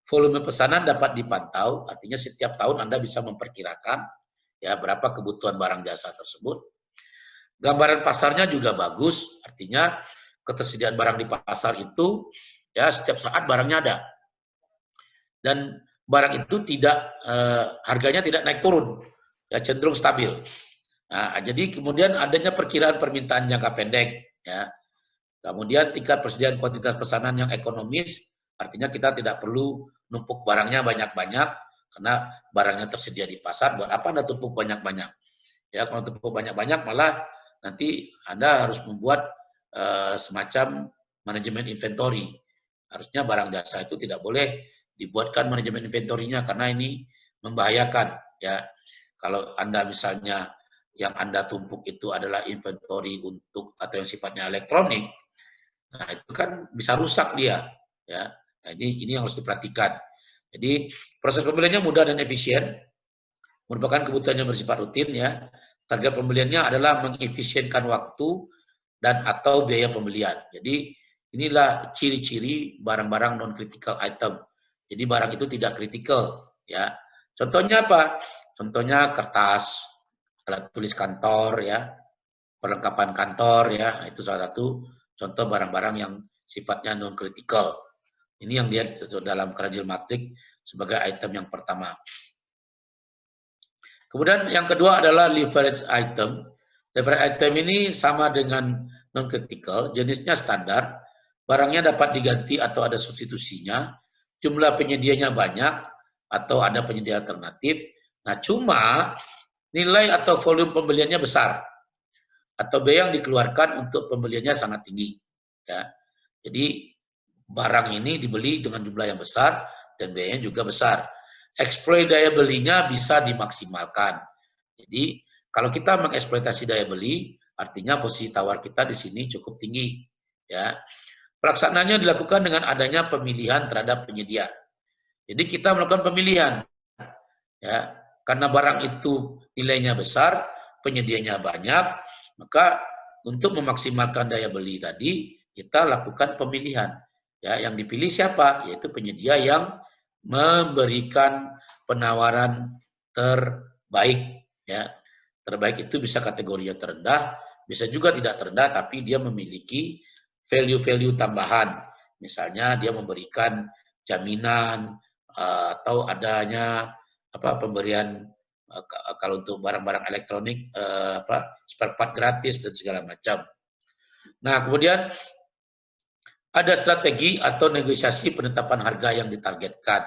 Volume pesanan dapat dipantau, artinya setiap tahun Anda bisa memperkirakan ya berapa kebutuhan barang jasa tersebut. Gambaran pasarnya juga bagus, artinya ketersediaan barang di pasar itu ya setiap saat barangnya ada. Dan barang itu tidak harganya tidak naik turun, ya cenderung stabil. Nah, jadi kemudian adanya perkiraan permintaan jangka pendek, ya. Kemudian tingkat persediaan kuantitas pesanan yang ekonomis, artinya kita tidak perlu numpuk barangnya banyak-banyak karena barangnya tersedia di pasar. Buat apa Anda tumpuk banyak-banyak? Ya, kalau tumpuk banyak-banyak malah nanti Anda harus membuat semacam manajemen inventory. Harusnya barang jasa itu tidak boleh dibuatkan manajemen inventorinya karena ini membahayakan, ya. Kalau Anda misalnya yang Anda tumpuk itu adalah inventory untuk atau yang sifatnya elektronik, nah itu kan bisa rusak dia, ya. Nah, ini yang harus diperhatikan. Jadi proses pembeliannya mudah dan efisien, merupakan kebutuhan yang bersifat rutin, ya. Target pembeliannya adalah mengefisienkan waktu dan atau biaya pembelian. Jadi inilah ciri-ciri barang-barang non-critical item. Jadi barang itu tidak kritikal, ya. Contohnya apa? Contohnya kertas, alat tulis kantor, ya, perlengkapan kantor, ya, itu salah satu contoh barang-barang yang sifatnya non-critical. Ini yang dia dalam Kerajil Matrik sebagai item yang pertama. Kemudian yang kedua adalah leverage item. Leverage item ini sama dengan non-critical, jenisnya standar, barangnya dapat diganti atau ada substitusinya, jumlah penyedianya banyak atau ada penyedia alternatif. Nah, cuma nilai atau volume pembeliannya besar atau biaya yang dikeluarkan untuk pembeliannya sangat tinggi, ya. Jadi barang ini dibeli dengan jumlah yang besar dan biayanya juga besar. Exploit daya belinya bisa dimaksimalkan. Jadi kalau kita mengeksploitasi daya beli, artinya posisi tawar kita di sini cukup tinggi, ya. Pelaksanaannya dilakukan dengan adanya pemilihan terhadap penyedia. Jadi kita melakukan pemilihan, ya, karena barang itu nilainya besar, penyedianya banyak, maka untuk memaksimalkan daya beli tadi kita lakukan pemilihan, ya. Yang dipilih siapa? Yaitu penyedia yang memberikan penawaran terbaik, ya. Terbaik itu bisa kategorinya terendah, bisa juga tidak terendah, tapi dia memiliki value-value tambahan. Misalnya dia memberikan jaminan atau adanya pemberian kalau untuk barang-barang elektronik spare part gratis dan segala macam. Nah, kemudian ada strategi atau negosiasi penetapan harga yang ditargetkan.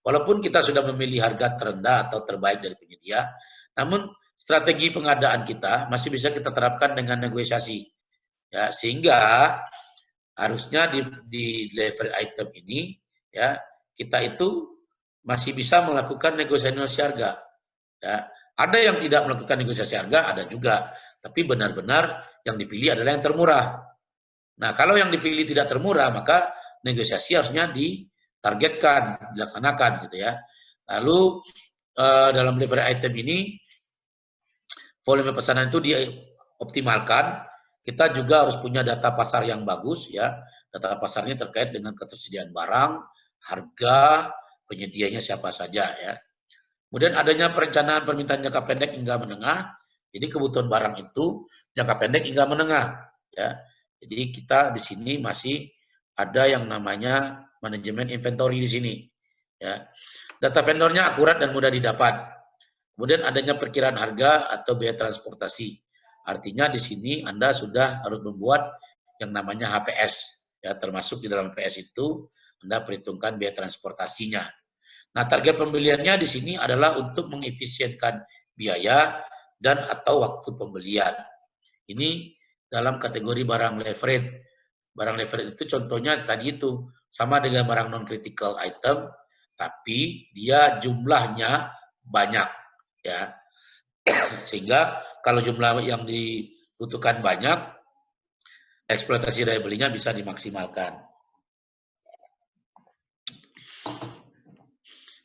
Walaupun kita sudah memilih harga terendah atau terbaik dari penyedia, namun strategi pengadaan kita masih bisa kita terapkan dengan negosiasi, ya, sehingga harusnya di level item ini, ya, kita itu masih bisa melakukan negosiasi harga, ya. Ada yang tidak melakukan negosiasi harga, ada juga, tapi benar-benar yang dipilih adalah yang termurah. Nah, kalau yang dipilih tidak termurah, maka negosiasi harusnya ditargetkan, dilaksanakan, gitu, ya. Lalu dalam level item ini volume pesanan itu optimalkan, kita juga harus punya data pasar yang bagus ya. Data pasarnya terkait dengan ketersediaan barang, harga, penyedianya siapa saja ya. Kemudian adanya perencanaan permintaan jangka pendek hingga menengah. Jadi kebutuhan barang itu jangka pendek hingga menengah ya. Jadi kita di sini masih ada yang namanya manajemen inventory di sini ya. Data vendornya akurat dan mudah didapat. Kemudian adanya perkiraan harga atau biaya transportasi. Artinya di sini Anda sudah harus membuat yang namanya HPS. Ya, termasuk di dalam PS itu Anda perhitungkan biaya transportasinya. Nah, target pembeliannya di sini adalah untuk mengefisienkan biaya dan atau waktu pembelian. Ini dalam kategori barang leverage. Barang leverage itu contohnya tadi itu sama dengan barang non-critical item, tapi dia jumlahnya banyak ya. Sehingga kalau jumlah yang dibutuhkan banyak, eksploitasi daya belinya bisa dimaksimalkan.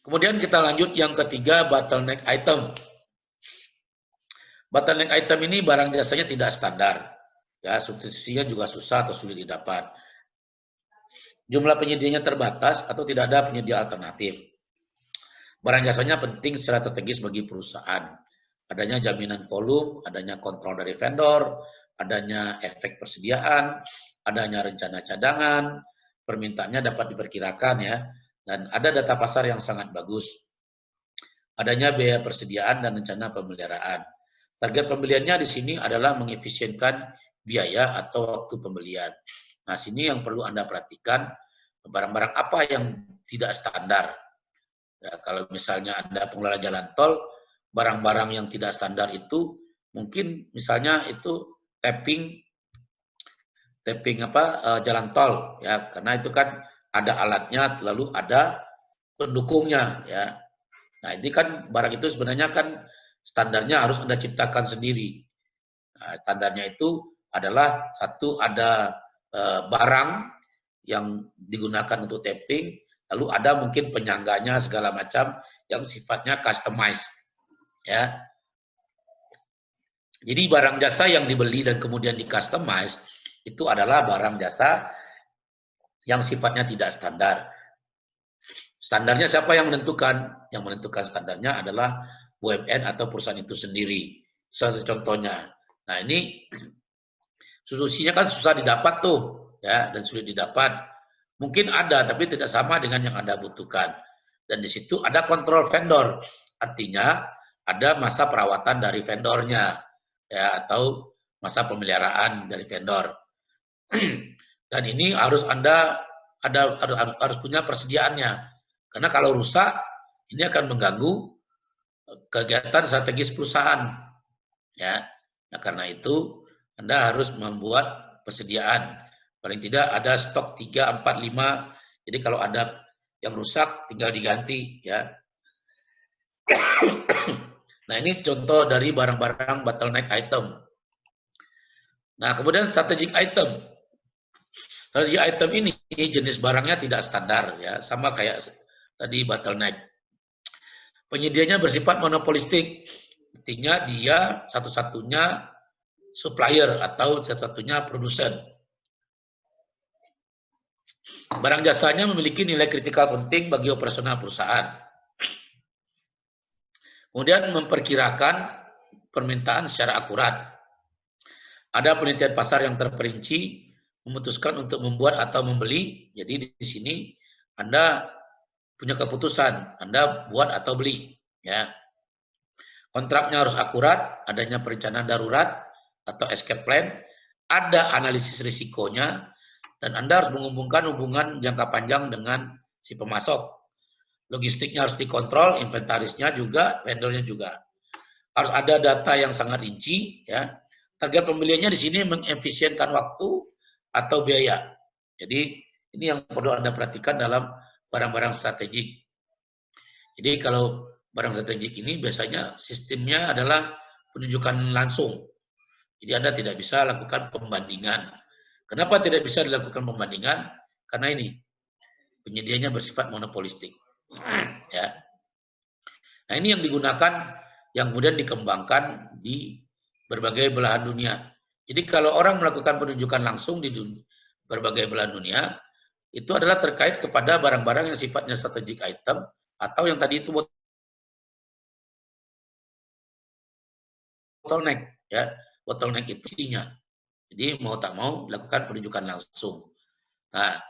Kemudian kita lanjut yang ketiga, bottleneck item. Bottleneck item ini barang jasanya tidak standar. Ya, substitusinya juga susah atau sulit didapat. Jumlah penyedianya terbatas atau tidak ada penyedia alternatif. Barang jasanya penting secara strategis bagi perusahaan. Adanya jaminan volume, adanya kontrol dari vendor, adanya efek persediaan, adanya rencana cadangan, permintaannya dapat diperkirakan ya, dan ada data pasar yang sangat bagus. Adanya biaya persediaan dan rencana pemeliharaan. Target pembeliannya di sini adalah mengefisienkan biaya atau waktu pembelian. Nah, sini yang perlu Anda perhatikan, barang-barang apa yang tidak standar. Ya, kalau misalnya Anda pengelola jalan tol, barang-barang yang tidak standar itu mungkin misalnya itu tapping jalan tol ya, karena itu kan ada alatnya lalu ada pendukungnya ya. Nah, ini kan barang itu sebenarnya kan standarnya harus Anda ciptakan sendiri. Nah, standarnya itu adalah satu ada barang yang digunakan untuk tapping, lalu ada mungkin penyangganya segala macam yang sifatnya customized ya. Jadi barang jasa yang dibeli dan kemudian di customize itu adalah barang jasa yang sifatnya tidak standar. Standarnya siapa yang menentukan? Yang menentukan standarnya adalah BUMN atau perusahaan itu sendiri. Salah contohnya. Nah, ini solusinya kan susah didapat tuh ya, dan sulit didapat. Mungkin ada tapi tidak sama dengan yang Anda butuhkan. Dan di situ ada kontrol vendor. Artinya ada masa perawatan dari vendornya ya, atau masa pemeliharaan dari vendor. Dan ini harus Anda harus punya persediaannya. Karena kalau rusak ini akan mengganggu kegiatan strategis perusahaan ya. Nah, karena itu Anda harus membuat persediaan. Paling tidak ada stok 3, 4, 5. Jadi kalau ada yang rusak tinggal diganti ya. Nah, ini contoh dari barang-barang bottleneck item. Nah, kemudian strategic item. Strategic item ini jenis barangnya tidak standar ya, sama kayak tadi bottleneck. Penyedianya bersifat monopolistik. Artinya dia satu-satunya supplier atau satu-satunya produsen. Barang jasanya memiliki nilai kritikal penting bagi operasional perusahaan. Kemudian memperkirakan permintaan secara akurat. Ada penelitian pasar yang terperinci, memutuskan untuk membuat atau membeli. Jadi di sini Anda punya keputusan, Anda buat atau beli. Ya. Kontraknya harus akurat, adanya perencanaan darurat atau escape plan, ada analisis risikonya, dan Anda harus menghubungkan hubungan jangka panjang dengan si pemasok. Logistiknya harus dikontrol, inventarisnya juga, vendornya juga. Harus ada data yang sangat rinci, ya. Target pembeliannya di sini mengefisienkan waktu atau biaya. Jadi ini yang perlu Anda perhatikan dalam barang-barang strategik. Jadi kalau barang strategik ini biasanya sistemnya adalah penunjukan langsung. Jadi Anda tidak bisa lakukan pembandingan. Kenapa tidak bisa dilakukan pembandingan? Karena ini penyedianya bersifat monopolistik. Ya. Nah, ini yang digunakan, yang kemudian dikembangkan di berbagai belahan dunia. Jadi kalau orang melakukan penunjukan langsung di berbagai belahan dunia, itu adalah terkait kepada barang-barang yang sifatnya strategic item, atau yang tadi itu bottleneck, ya. Bottleneck itu isinya. Jadi mau tak mau melakukan penunjukan langsung. Nah,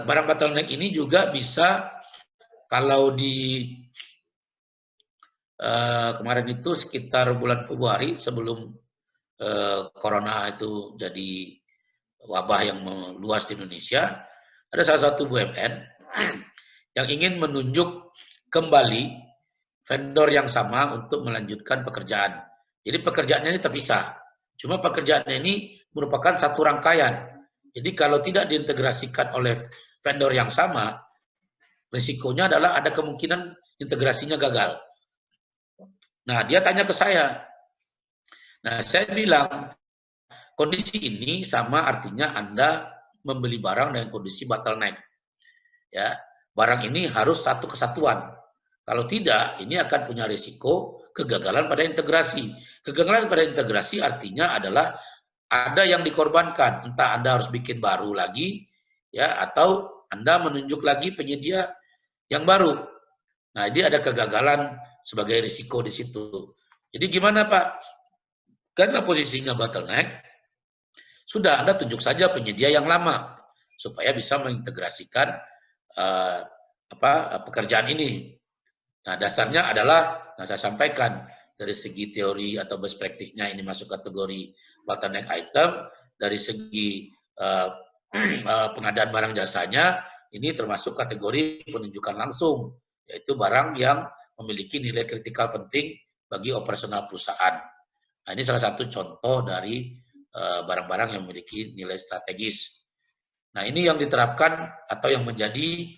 barang bottleneck ini juga bisa kalau di kemarin itu sekitar bulan Februari sebelum corona itu jadi wabah yang meluas di Indonesia, ada salah satu BUMN yang ingin menunjuk kembali vendor yang sama untuk melanjutkan pekerjaan. Jadi pekerjaannya ini terpisah. Cuma pekerjaannya ini merupakan satu rangkaian. Jadi kalau tidak diintegrasikan oleh vendor yang sama, risikonya adalah ada kemungkinan integrasinya gagal. Nah, dia tanya ke saya. Nah, saya bilang, kondisi ini sama artinya Anda membeli barang dengan kondisi bottleneck. Ya, barang ini harus satu kesatuan. Kalau tidak, ini akan punya risiko kegagalan pada integrasi. Kegagalan pada integrasi artinya adalah ada yang dikorbankan. Entah Anda harus bikin baru lagi, ya, atau Anda menunjuk lagi penyedia yang baru. Nah, ini ada kegagalan sebagai risiko di situ. Jadi gimana Pak? Karena posisinya bottleneck, sudah Anda tunjuk saja penyedia yang lama supaya bisa mengintegrasikan pekerjaan ini. Nah, dasarnya adalah, nah saya sampaikan dari segi teori atau best practice-nya ini masuk kategori bottleneck item, dari segi pengadaan barang jasanya ini termasuk kategori penunjukan langsung, yaitu barang yang memiliki nilai kritikal penting bagi operasional perusahaan. Nah, ini salah satu contoh dari barang-barang yang memiliki nilai strategis. Nah, ini yang diterapkan atau yang menjadi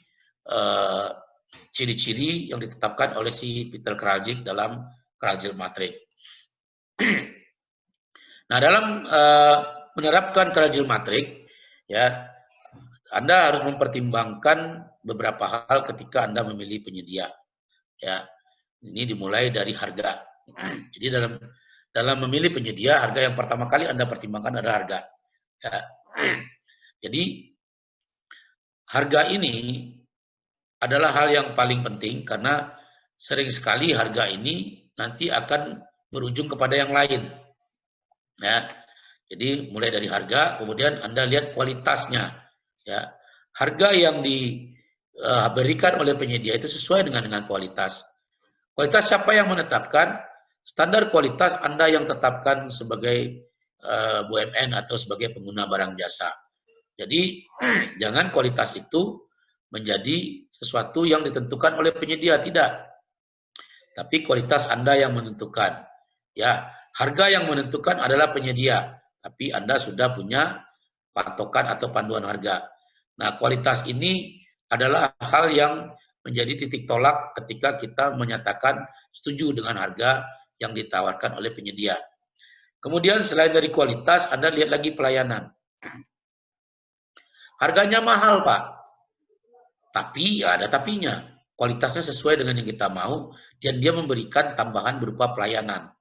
ciri-ciri yang ditetapkan oleh si Peter Kraljic dalam Kraljic Matrix. Nah, dalam menerapkan Kraljic Matrix, ya, Anda harus mempertimbangkan beberapa hal ketika Anda memilih penyedia. Ya, ini dimulai dari harga. Jadi dalam memilih penyedia, harga yang pertama kali Anda pertimbangkan adalah harga. Ya. Jadi harga ini adalah hal yang paling penting karena sering sekali harga ini nanti akan berujung kepada yang lain. Ya. Jadi mulai dari harga, kemudian Anda lihat kualitasnya. Ya. Harga yang diberikan oleh penyedia itu sesuai dengan kualitas. Kualitas siapa yang menetapkan? Standar kualitas Anda yang tetapkan sebagai BUMN atau sebagai pengguna barang jasa. Jadi jangan kualitas itu menjadi sesuatu yang ditentukan oleh penyedia, tidak. Tapi kualitas Anda yang menentukan. Ya, harga yang menentukan adalah penyedia, tapi Anda sudah punya patokan atau panduan harga. Nah, kualitas ini adalah hal yang menjadi titik tolak ketika kita menyatakan setuju dengan harga yang ditawarkan oleh penyedia. Kemudian selain dari kualitas, Anda lihat lagi pelayanan. Harganya mahal, Pak. Tapi ya ada tapinya. Kualitasnya sesuai dengan yang kita mau dan dia memberikan tambahan berupa pelayanan.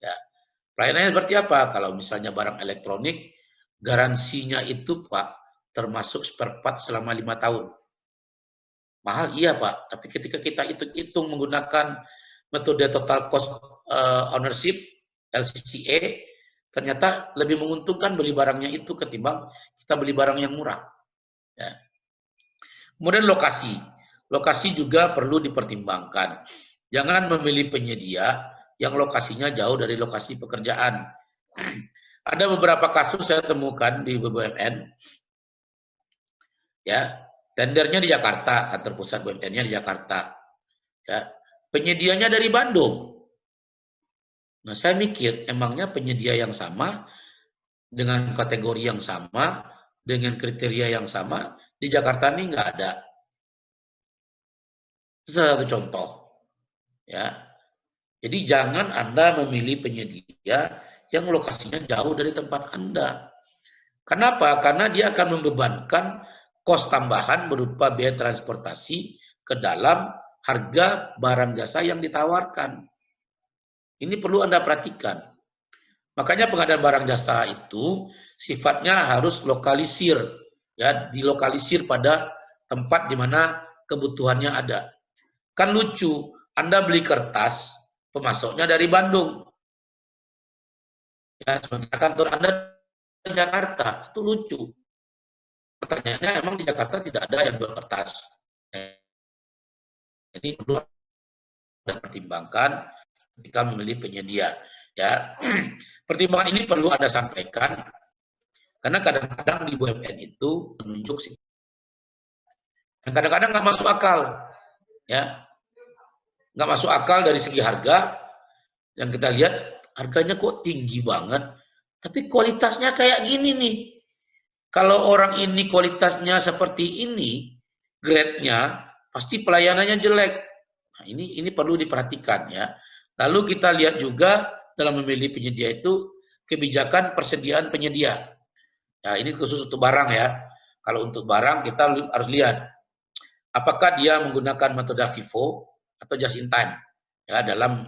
Ya. Pelayanannya seperti apa? Kalau misalnya barang elektronik, garansinya itu Pak termasuk spare part selama 5 tahun. Mahal iya Pak, tapi ketika kita hitung-hitung menggunakan metode total cost ownership LCCA, ternyata lebih menguntungkan beli barangnya itu ketimbang kita beli barang yang murah. Ya. Kemudian lokasi. Lokasi juga perlu dipertimbangkan. Jangan memilih penyedia yang lokasinya jauh dari lokasi pekerjaan. Ada beberapa kasus saya temukan di BUMN. Ya, tendernya di Jakarta, kantor pusat BUMN-nya di Jakarta. Ya, penyedianya dari Bandung. Nah, saya mikir, emangnya penyedia yang sama, dengan kategori yang sama, dengan kriteria yang sama, di Jakarta ini nggak ada. Satu contoh. Ya. Jadi jangan Anda memilih penyedia yang lokasinya jauh dari tempat Anda. Kenapa? Karena dia akan membebankan kos tambahan berupa biaya transportasi ke dalam harga barang jasa yang ditawarkan. Ini perlu Anda perhatikan. Makanya pengadaan barang jasa itu sifatnya harus lokalisir, ya, dilokalisir pada tempat di mana kebutuhannya ada. Kan lucu, Anda beli kertas, pemasoknya dari Bandung, ya, sementara kantor Anda di Jakarta, itu lucu. Pertanyaannya, emang di Jakarta tidak ada yang jual kertas? Ini perlu Anda pertimbangkan ketika memilih penyedia. Ya, pertimbangan ini perlu Anda sampaikan karena kadang-kadang di BUMN itu menunjuk dan kadang-kadang nggak masuk akal, ya, nggak masuk akal dari segi harga. Yang kita lihat harganya kok tinggi banget, tapi kualitasnya kayak gini nih. Kalau orang ini kualitasnya seperti ini, grade-nya pasti pelayanannya jelek. Nah, ini perlu diperhatikan, ya. Lalu kita lihat juga dalam memilih penyedia itu kebijakan persediaan penyedia. Ya, ini khusus untuk barang, ya. Kalau untuk barang kita harus lihat apakah dia menggunakan metode FIFO atau just in time, ya, dalam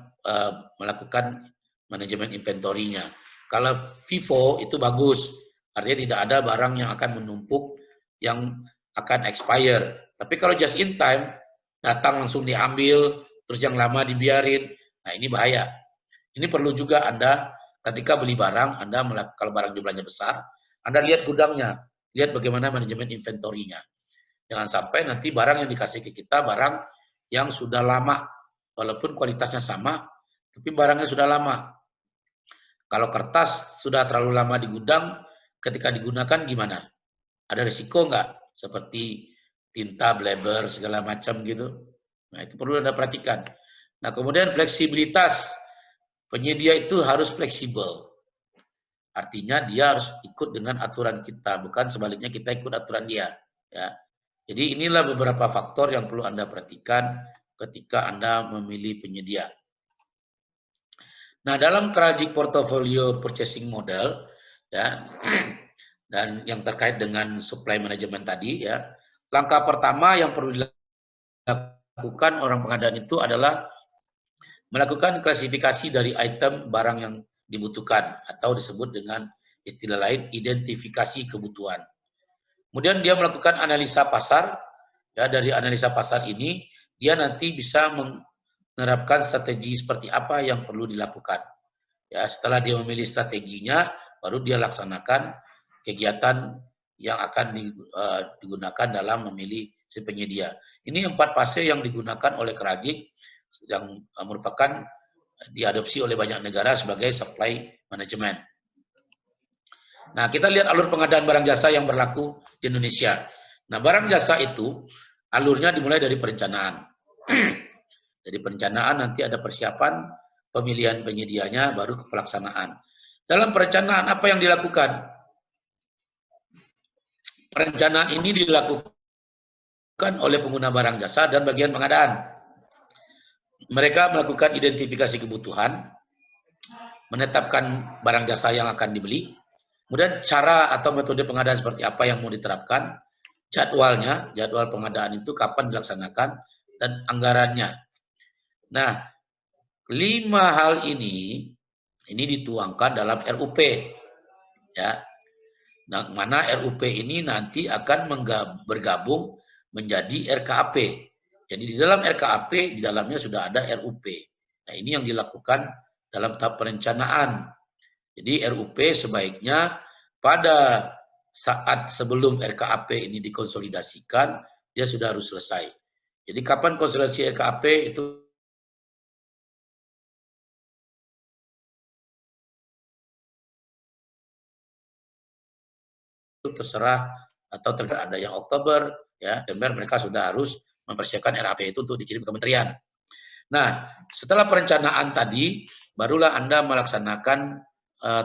melakukan manajemen inventorinya. Kalau FIFO itu bagus, artinya tidak ada barang yang akan menumpuk yang akan expire. Tapi kalau just in time, datang langsung diambil, terus yang lama dibiarin, nah ini bahaya. Ini perlu juga Anda ketika beli barang, Anda kalau barang jumlahnya besar, Anda lihat gudangnya, lihat bagaimana manajemen inventorinya. Jangan sampai nanti barang yang dikasih ke kita barang yang sudah lama, walaupun kualitasnya sama, tapi barangnya sudah lama. Kalau kertas sudah terlalu lama di gudang, ketika digunakan gimana? Ada risiko nggak? Seperti tinta, bleber, segala macam gitu. Nah, itu perlu Anda perhatikan. Nah, kemudian fleksibilitas. Penyedia itu harus fleksibel. Artinya dia harus ikut dengan aturan kita, bukan sebaliknya kita ikut aturan dia. Ya. Jadi inilah beberapa faktor yang perlu Anda perhatikan ketika Anda memilih penyedia. Nah, dalam Krajik Portfolio Purchasing Model, ya, dan yang terkait dengan supply management tadi, ya, langkah pertama yang perlu dilakukan orang pengadaan itu adalah melakukan klasifikasi dari item barang yang dibutuhkan atau disebut dengan istilah lain identifikasi kebutuhan. Kemudian dia melakukan analisa pasar, ya, dari analisa pasar ini dia nanti bisa menerapkan strategi seperti apa yang perlu dilakukan. Ya, setelah dia memilih strateginya, baru dia laksanakan kegiatan yang akan digunakan dalam memilih si penyedia. Ini 4 fase yang digunakan oleh Krajik yang merupakan diadopsi oleh banyak negara sebagai supply management. Nah, kita lihat alur pengadaan barang jasa yang berlaku di Indonesia. Nah, barang jasa itu alurnya dimulai dari perencanaan. Dari perencanaan nanti ada persiapan, pemilihan penyedianya, baru ke pelaksanaan. Dalam perencanaan apa yang dilakukan? Perencanaan ini dilakukan oleh pengguna barang jasa dan bagian pengadaan. Mereka melakukan identifikasi kebutuhan, menetapkan barang jasa yang akan dibeli, kemudian cara atau metode pengadaan seperti apa yang mau diterapkan, jadwalnya, jadwal pengadaan itu kapan dilaksanakan, dan anggarannya. Nah, 5 hal ini dituangkan dalam RUP, ya. Nah, mana RUP ini nanti akan bergabung menjadi RKAP. Jadi di dalam RKAP, di dalamnya sudah ada RUP. Nah, ini yang dilakukan dalam tahap perencanaan. Jadi RUP sebaiknya pada saat sebelum RKAP ini dikonsolidasikan, dia sudah harus selesai. Jadi kapan konsolidasi RKAP itu terserah, atau ada yang Oktober, ya, Desember mereka sudah harus mempersiapkan RAP itu untuk dikirim ke kementerian. Nah, setelah perencanaan tadi, barulah Anda melaksanakan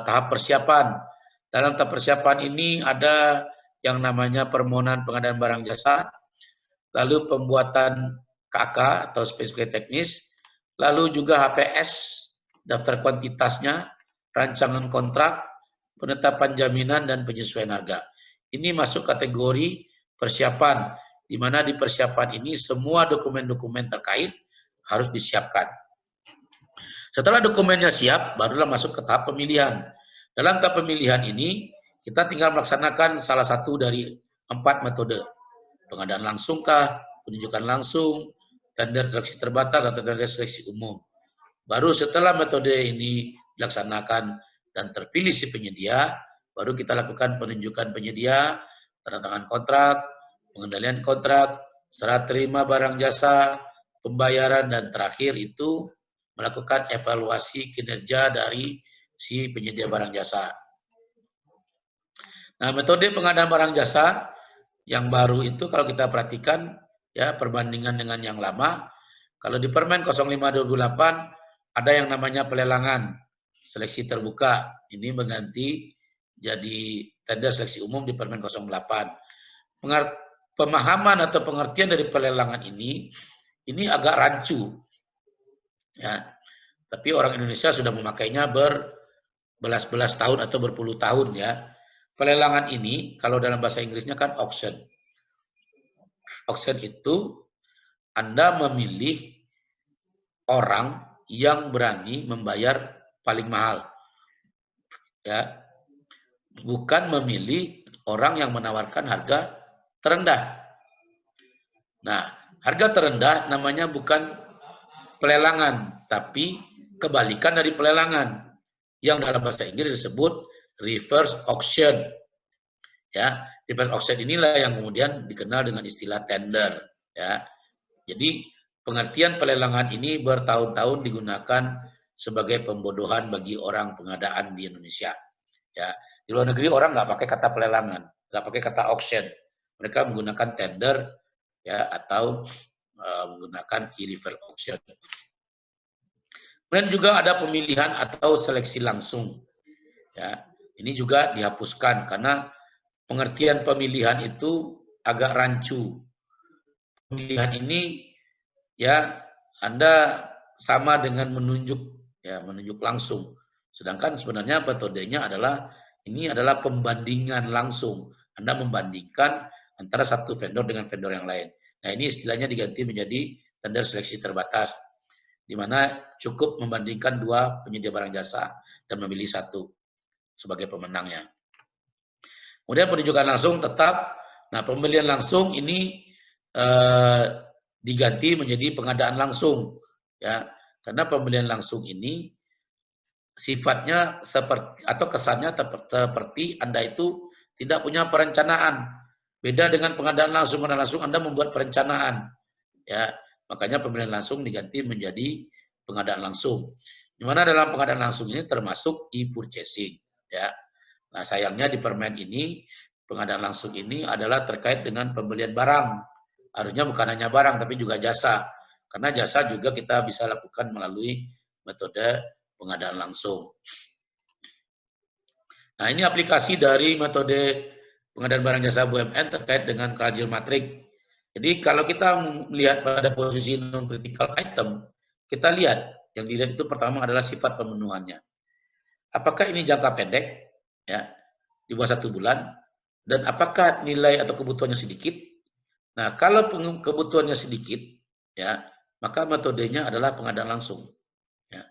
tahap persiapan. Dalam tahap persiapan ini ada yang namanya permohonan pengadaan barang jasa, lalu pembuatan KK atau spesifikasi teknis, lalu juga HPS, daftar kuantitasnya, rancangan kontrak, penetapan jaminan, dan penyesuaian harga. Ini masuk kategori persiapan, di mana di persiapan ini semua dokumen-dokumen terkait harus disiapkan. Setelah dokumennya siap, barulah masuk ke tahap pemilihan. Dalam tahap pemilihan ini, kita tinggal melaksanakan salah satu dari 4 metode. Pengadaan langsungkah, penunjukan langsung, tender seleksi terbatas, atau tender seleksi umum. Baru setelah metode ini dilaksanakan dan terpilih si penyedia, baru kita lakukan penunjukan penyedia, tanda tangan kontrak, pengendalian kontrak, serah terima barang jasa, pembayaran, dan terakhir itu melakukan evaluasi kinerja dari si penyedia barang jasa. Nah, metode pengadaan barang jasa yang baru itu kalau kita perhatikan ya perbandingan dengan yang lama, kalau di Permen 05/2008 ada yang namanya pelelangan seleksi terbuka. Ini mengganti jadi tender seleksi umum di Permen 08. Pemahaman atau pengertian dari pelelangan ini agak rancu. Ya, tapi orang Indonesia sudah memakainya berbelas-belas tahun atau berpuluh tahun ya. Pelelangan ini kalau dalam bahasa Inggrisnya kan auction. Auction itu Anda memilih orang yang berani membayar paling mahal. Ya. Bukan memilih orang yang menawarkan harga terendah. Nah, harga terendah namanya bukan pelelangan, tapi kebalikan dari pelelangan yang dalam bahasa Inggris disebut reverse auction. Ya, reverse auction inilah yang kemudian dikenal dengan istilah tender. Ya, jadi pengertian pelelangan ini bertahun-tahun digunakan sebagai pembodohan bagi orang pengadaan di Indonesia. Ya, di luar negeri orang nggak pakai kata pelelangan, nggak pakai kata auction. Mereka menggunakan tender ya atau menggunakan e-reverse auction. Kemudian juga ada pemilihan atau seleksi langsung. Ya, ini juga dihapuskan karena pengertian pemilihan itu agak rancu. Pemilihan ini ya Anda sama dengan menunjuk ya, menunjuk langsung. Sedangkan sebenarnya metodenya adalah ini adalah pembandingan langsung. Anda membandingkan antara satu vendor dengan vendor yang lain. Nah, ini istilahnya diganti menjadi tender seleksi terbatas, di mana cukup membandingkan 2 penyedia barang jasa dan memilih satu sebagai pemenangnya. Kemudian penunjukan langsung tetap. Nah, pembelian langsung ini diganti menjadi pengadaan langsung, ya, karena pembelian langsung ini sifatnya seperti atau kesannya seperti Anda itu tidak punya perencanaan. Beda dengan pengadaan langsung. Pengadaan langsung Anda membuat perencanaan. Ya, makanya pembelian langsung diganti menjadi pengadaan langsung. Di mana dalam pengadaan langsung ini termasuk e-purchasing. Ya, nah sayangnya di Permen ini pengadaan langsung ini adalah terkait dengan pembelian barang. Harusnya bukan hanya barang tapi juga jasa. Karena jasa juga kita bisa lakukan melalui metode pengadaan langsung. Nah, ini aplikasi dari metode pengadaan barang jasa BUMN terkait dengan kerajil matrik. Jadi kalau kita melihat pada posisi non-critical item, kita lihat yang dilihat itu pertama adalah sifat pemenuhannya. Apakah ini jangka pendek, ya, di bawah 1 bulan, dan apakah nilai atau kebutuhannya sedikit? Nah, kalau kebutuhannya sedikit, ya, maka metodenya adalah pengadaan langsung. Ya.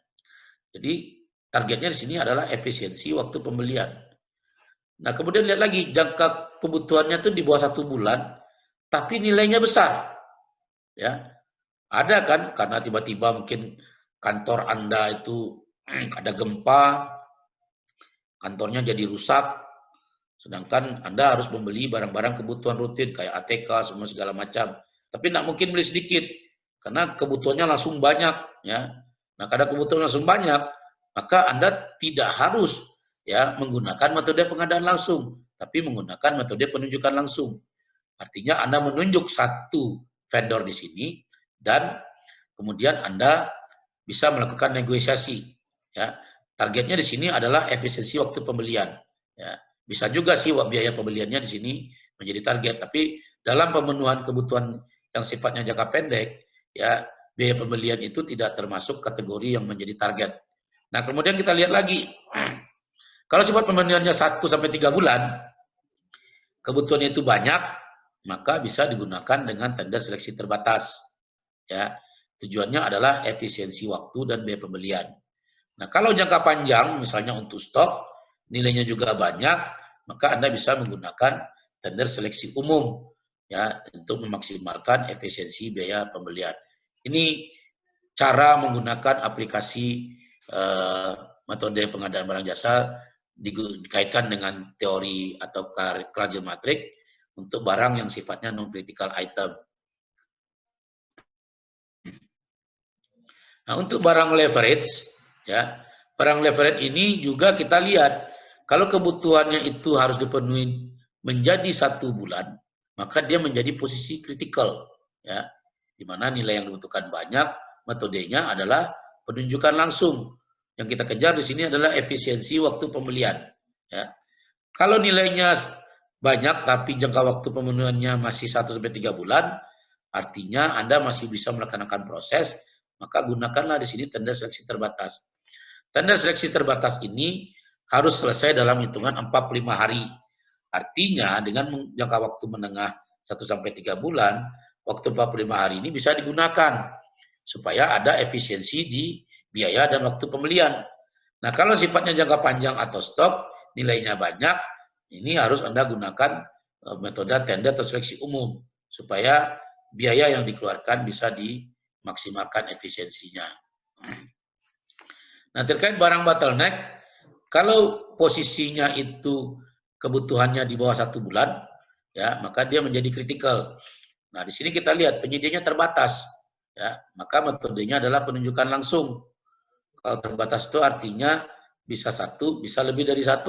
Jadi targetnya di sini adalah efisiensi waktu pembelian. Nah, kemudian lihat lagi jangka kebutuhannya itu di bawah 1 bulan, tapi nilainya besar. Ya, ada kan karena tiba-tiba mungkin kantor Anda itu ada gempa, kantornya jadi rusak, sedangkan Anda harus membeli barang-barang kebutuhan rutin kayak ATK, semua segala macam. Tapi tidak mungkin beli sedikit, karena kebutuhannya langsung banyak. Ya. Nah, karena kebutuhan langsung banyak, maka Anda tidak harus ya menggunakan metode pengadaan langsung, tapi menggunakan metode penunjukan langsung. Artinya Anda menunjuk satu vendor di sini dan kemudian Anda bisa melakukan negosiasi. Ya, targetnya di sini adalah efisiensi waktu pembelian. Ya, bisa juga sih biaya pembeliannya di sini menjadi target, tapi dalam pemenuhan kebutuhan yang sifatnya jangka pendek, ya biaya pembelian itu tidak termasuk kategori yang menjadi target. Nah, kemudian kita lihat lagi. Kalau sifat pemenuhannya 1 sampai 3 bulan, kebutuhannya itu banyak, maka bisa digunakan dengan tender seleksi terbatas. Ya, tujuannya adalah efisiensi waktu dan biaya pembelian. Nah, kalau jangka panjang, misalnya untuk stok, nilainya juga banyak, maka Anda bisa menggunakan tender seleksi umum ya untuk memaksimalkan efisiensi biaya pembelian. Ini cara menggunakan aplikasi metode pengadaan barang jasa dikaitkan dengan teori atau Krajel Matrix untuk barang yang sifatnya non-critical item. Nah, untuk barang leverage, ya, barang leverage ini juga kita lihat, kalau kebutuhannya itu harus dipenuhi menjadi 1 bulan, maka dia menjadi posisi kritikal, ya, di mana nilai yang dibutuhkan banyak, metodenya adalah penunjukan langsung. Yang kita kejar di sini adalah efisiensi waktu pembelian. Ya. Kalau nilainya banyak tapi jangka waktu pemenuhannya masih 1-3 bulan, artinya Anda masih bisa melaksanakan proses, maka gunakanlah di sini tender seleksi terbatas. Tender seleksi terbatas ini harus selesai dalam hitungan 45 hari. Artinya dengan jangka waktu menengah 1-3 bulan, waktu 45 hari ini bisa digunakan supaya ada efisiensi di biaya dan waktu pembelian. Nah, kalau sifatnya jangka panjang atau stok, nilainya banyak, ini harus Anda gunakan metode tender atau seleksi umum supaya biaya yang dikeluarkan bisa dimaksimalkan efisiensinya. Nah, terkait barang bottleneck, kalau posisinya itu kebutuhannya di bawah 1 bulan, ya, maka dia menjadi kritikal. Nah, di sini kita lihat penyediaannya terbatas, ya, maka metodenya adalah penunjukan langsung. Kalau terbatas itu artinya bisa 1, bisa lebih dari 1,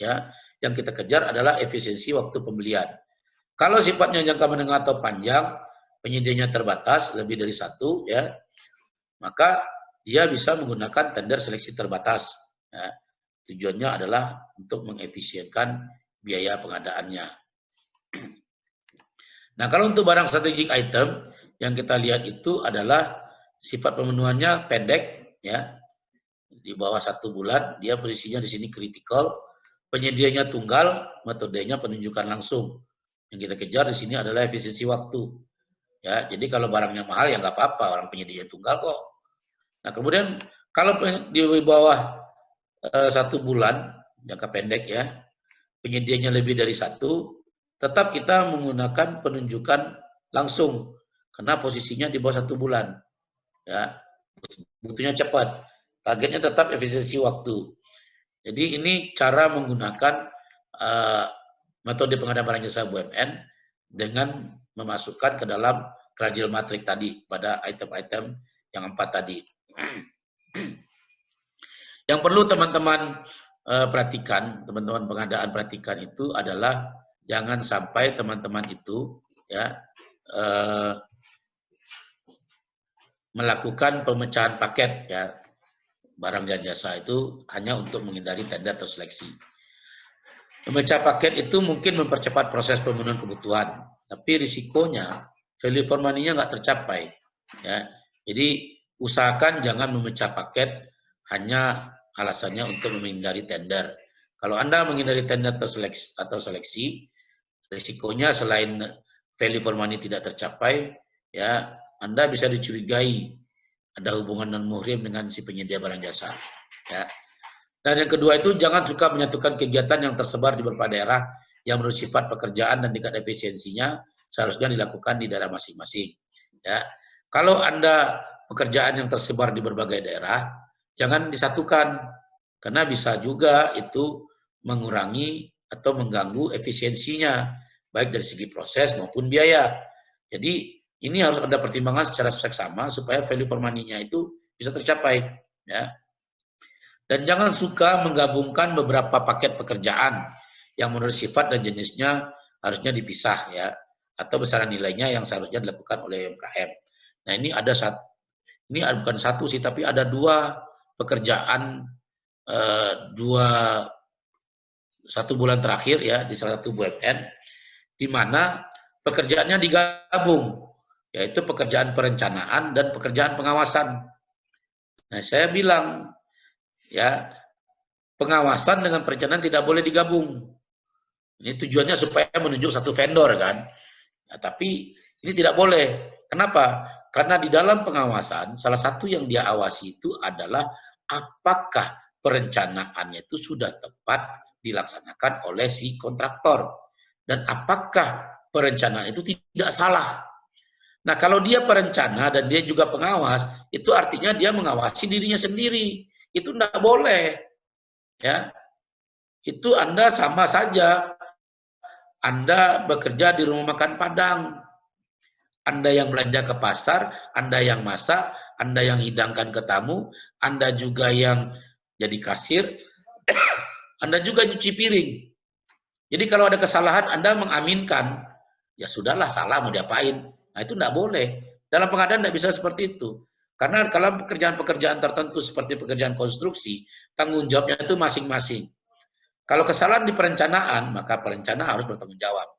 ya. Yang kita kejar adalah efisiensi waktu pembelian. Kalau sifatnya jangka menengah atau panjang, penyediaannya terbatas, lebih dari 1, ya, maka dia bisa menggunakan tender seleksi terbatas. Ya. Tujuannya adalah untuk mengefisienkan biaya pengadaannya. Nah, kalau untuk barang strategic item, yang kita lihat itu adalah sifat pemenuhannya pendek, ya, di bawah 1 bulan, dia posisinya di sini kritikal, penyediaannya tunggal, metodenya penunjukan langsung. Yang kita kejar di sini adalah efisiensi waktu. Ya, jadi kalau barangnya mahal ya nggak apa-apa, orang penyediaan tunggal kok. Nah, kemudian kalau di bawah 1 bulan, jangka pendek ya, penyediaannya lebih dari 1, tetap kita menggunakan penunjukan langsung, karena posisinya di bawah 1 bulan. Ya, butuhnya cepat, targetnya tetap efisiensi waktu. Jadi ini cara menggunakan metode pengadaan barang jasa BUMN dengan memasukkan ke dalam Krajel Matrix tadi pada item-item yang 4 tadi. Yang perlu teman-teman perhatikan, teman-teman pengadaan perhatikan itu adalah jangan sampai teman-teman itu ya melakukan pemecahan paket ya barang dan jasa itu hanya untuk menghindari tender atau seleksi. Memecah paket itu mungkin mempercepat proses pemenuhan kebutuhan, tapi risikonya value for money-nya nggak tercapai. Ya. Jadi usahakan jangan memecah paket hanya alasannya untuk menghindari tender. Kalau Anda menghindari tender atau seleksi, risikonya selain value for money tidak tercapai, ya Anda bisa dicurigai ada hubungan non-muhrim dengan si penyedia barang jasa. Ya. Dan yang kedua itu jangan suka menyatukan kegiatan yang tersebar di beberapa daerah yang menurut sifat pekerjaan dan tingkat efisiensinya seharusnya dilakukan di daerah masing-masing. Ya. Kalau Anda pekerjaan yang tersebar di berbagai daerah, jangan disatukan, karena bisa juga itu mengurangi atau mengganggu efisiensinya, baik dari segi proses maupun biaya. Jadi ini harus ada pertimbangan secara seksama supaya value for money-nya itu bisa tercapai. Ya. Dan jangan suka menggabungkan beberapa paket pekerjaan yang menurut sifat dan jenisnya harusnya dipisah ya, atau besaran nilainya yang seharusnya dilakukan oleh UMKM. Nah ini ada ini bukan satu sih, tapi ada 2 pekerjaan 1 bulan terakhir ya di salah satu BUMN, di mana pekerjaannya digabung, yaitu pekerjaan perencanaan dan pekerjaan pengawasan. Nah saya bilang ya, pengawasan dengan perencanaan tidak boleh digabung. Ini tujuannya supaya menunjuk satu vendor kan. Nah, tapi ini tidak boleh. Kenapa? Karena di dalam pengawasan salah satu yang dia awasi itu adalah apakah perencanaannya itu sudah tepat dilaksanakan oleh si kontraktor, dan apakah perencanaan itu tidak salah. Nah, kalau dia perencana dan dia juga pengawas, itu artinya dia mengawasi dirinya sendiri. Itu tidak boleh. Ya, itu Anda sama saja. Anda bekerja di rumah makan Padang. Anda yang belanja ke pasar, Anda yang masak, Anda yang hidangkan ke tamu, Anda juga yang jadi kasir, Anda juga nyuci piring. Jadi kalau ada kesalahan, Anda mengaminkan. Ya sudahlah, salah mau diapain. Nah, itu tidak boleh. Dalam pengadaan tidak bisa seperti itu. Karena kalau pekerjaan-pekerjaan tertentu seperti pekerjaan konstruksi, tanggung jawabnya itu masing-masing. Kalau kesalahan di perencanaan, maka perencana harus bertanggung jawab.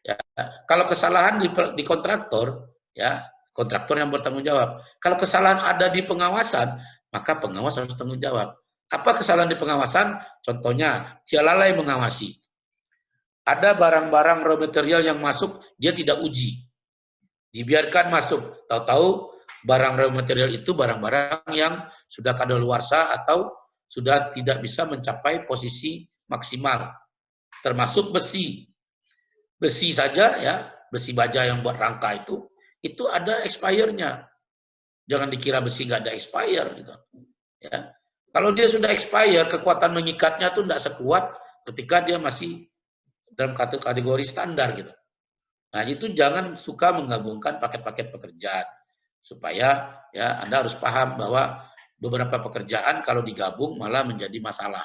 Ya. Kalau kesalahan di kontraktor, ya kontraktor yang bertanggung jawab. Kalau kesalahan ada di pengawasan, maka pengawas harus bertanggung jawab. Apa kesalahan di pengawasan? Contohnya, dia lalai mengawasi. Ada barang-barang raw material yang masuk, dia tidak uji. Dibiarkan masuk. Tahu-tahu barang raw material itu barang-barang yang sudah kadaluarsa atau sudah tidak bisa mencapai posisi maksimal. Termasuk besi. Besi saja ya, besi baja yang buat rangka itu ada expire-nya. Jangan dikira besi nggak ada expire gitu. Ya. Kalau dia sudah expire, kekuatan mengikatnya tuh tidak sekuat ketika dia masih dalam kategori standar gitu. Nah, itu jangan suka menggabungkan paket-paket pekerjaan. Supaya ya Anda harus paham bahwa beberapa pekerjaan kalau digabung malah menjadi masalah.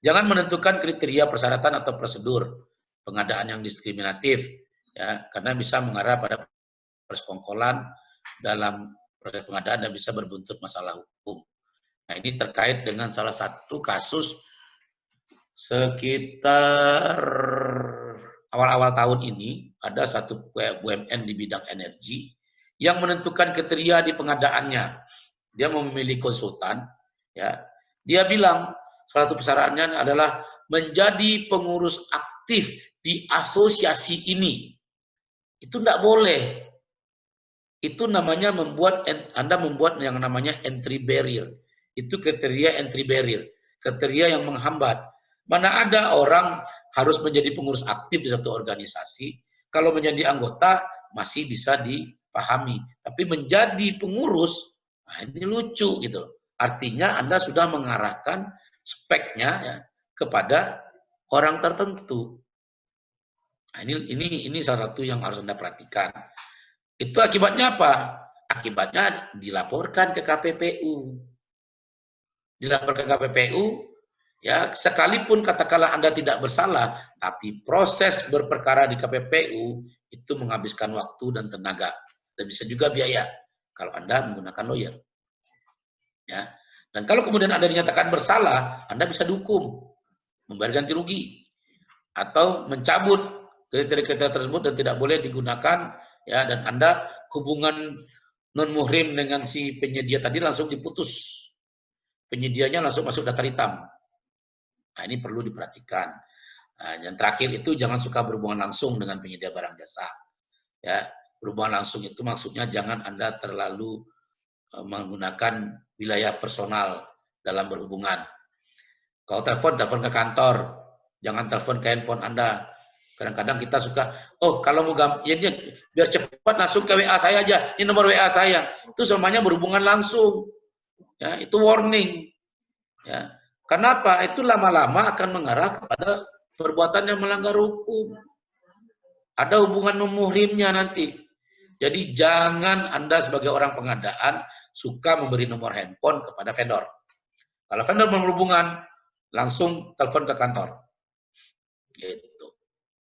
Jangan menentukan kriteria persyaratan atau prosedur pengadaan yang diskriminatif ya, karena bisa mengarah pada persekongkolan dalam proses pengadaan dan bisa berbuntut masalah hukum. Nah, ini terkait dengan salah satu kasus sekitar awal-awal tahun ini ada satu BUMN di bidang energi yang menentukan kriteria di pengadaannya. Dia memilih konsultan, ya. Dia bilang salah satu persyaratnya adalah menjadi pengurus aktif di asosiasi ini. Itu tidak boleh. Itu namanya Anda membuat yang namanya entry barrier. Itu kriteria entry barrier, kriteria yang menghambat. Mana ada orang harus menjadi pengurus aktif di satu organisasi, kalau menjadi anggota masih bisa dipahami. Tapi menjadi pengurus, nah ini lucu gitu. Artinya Anda sudah mengarahkan speknya ya, kepada orang tertentu. Nah, ini salah satu yang harus Anda perhatikan. Itu akibatnya apa? Akibatnya dilaporkan ke KPPU. Dilaporkan ke KPPU, ya sekalipun katakanlah Anda tidak bersalah, tapi proses berperkara di KPPU itu menghabiskan waktu dan tenaga dan bisa juga biaya kalau Anda menggunakan lawyer. Ya. Dan kalau kemudian Anda dinyatakan bersalah, Anda bisa dihukum, membayar ganti rugi, atau mencabut kriteria-kriteria tersebut dan tidak boleh digunakan, ya. Dan Anda hubungan non muhrim dengan si penyedia tadi langsung diputus. Penyedianya langsung masuk daftar hitam. Nah, ini perlu diperhatikan. Nah, yang terakhir itu jangan suka berhubungan langsung dengan penyedia barang jasa. Ya, berhubungan langsung itu maksudnya jangan Anda terlalu menggunakan wilayah personal dalam berhubungan. Kalau telepon ke kantor, jangan telepon ke handphone Anda. Kadang-kadang kita suka, oh kalau mau ya biar cepat langsung ke WA saya aja, ini nomor WA saya. Itu semuanya berhubungan langsung. Ya, itu warning. Ya. Kenapa? Itu lama-lama akan mengarah kepada perbuatan yang melanggar hukum. Ada hubungan memuhrimnya nanti. Jadi jangan Anda sebagai orang pengadaan suka memberi nomor handphone kepada vendor. Kalau vendor berhubungan, langsung telepon ke kantor. Gitu.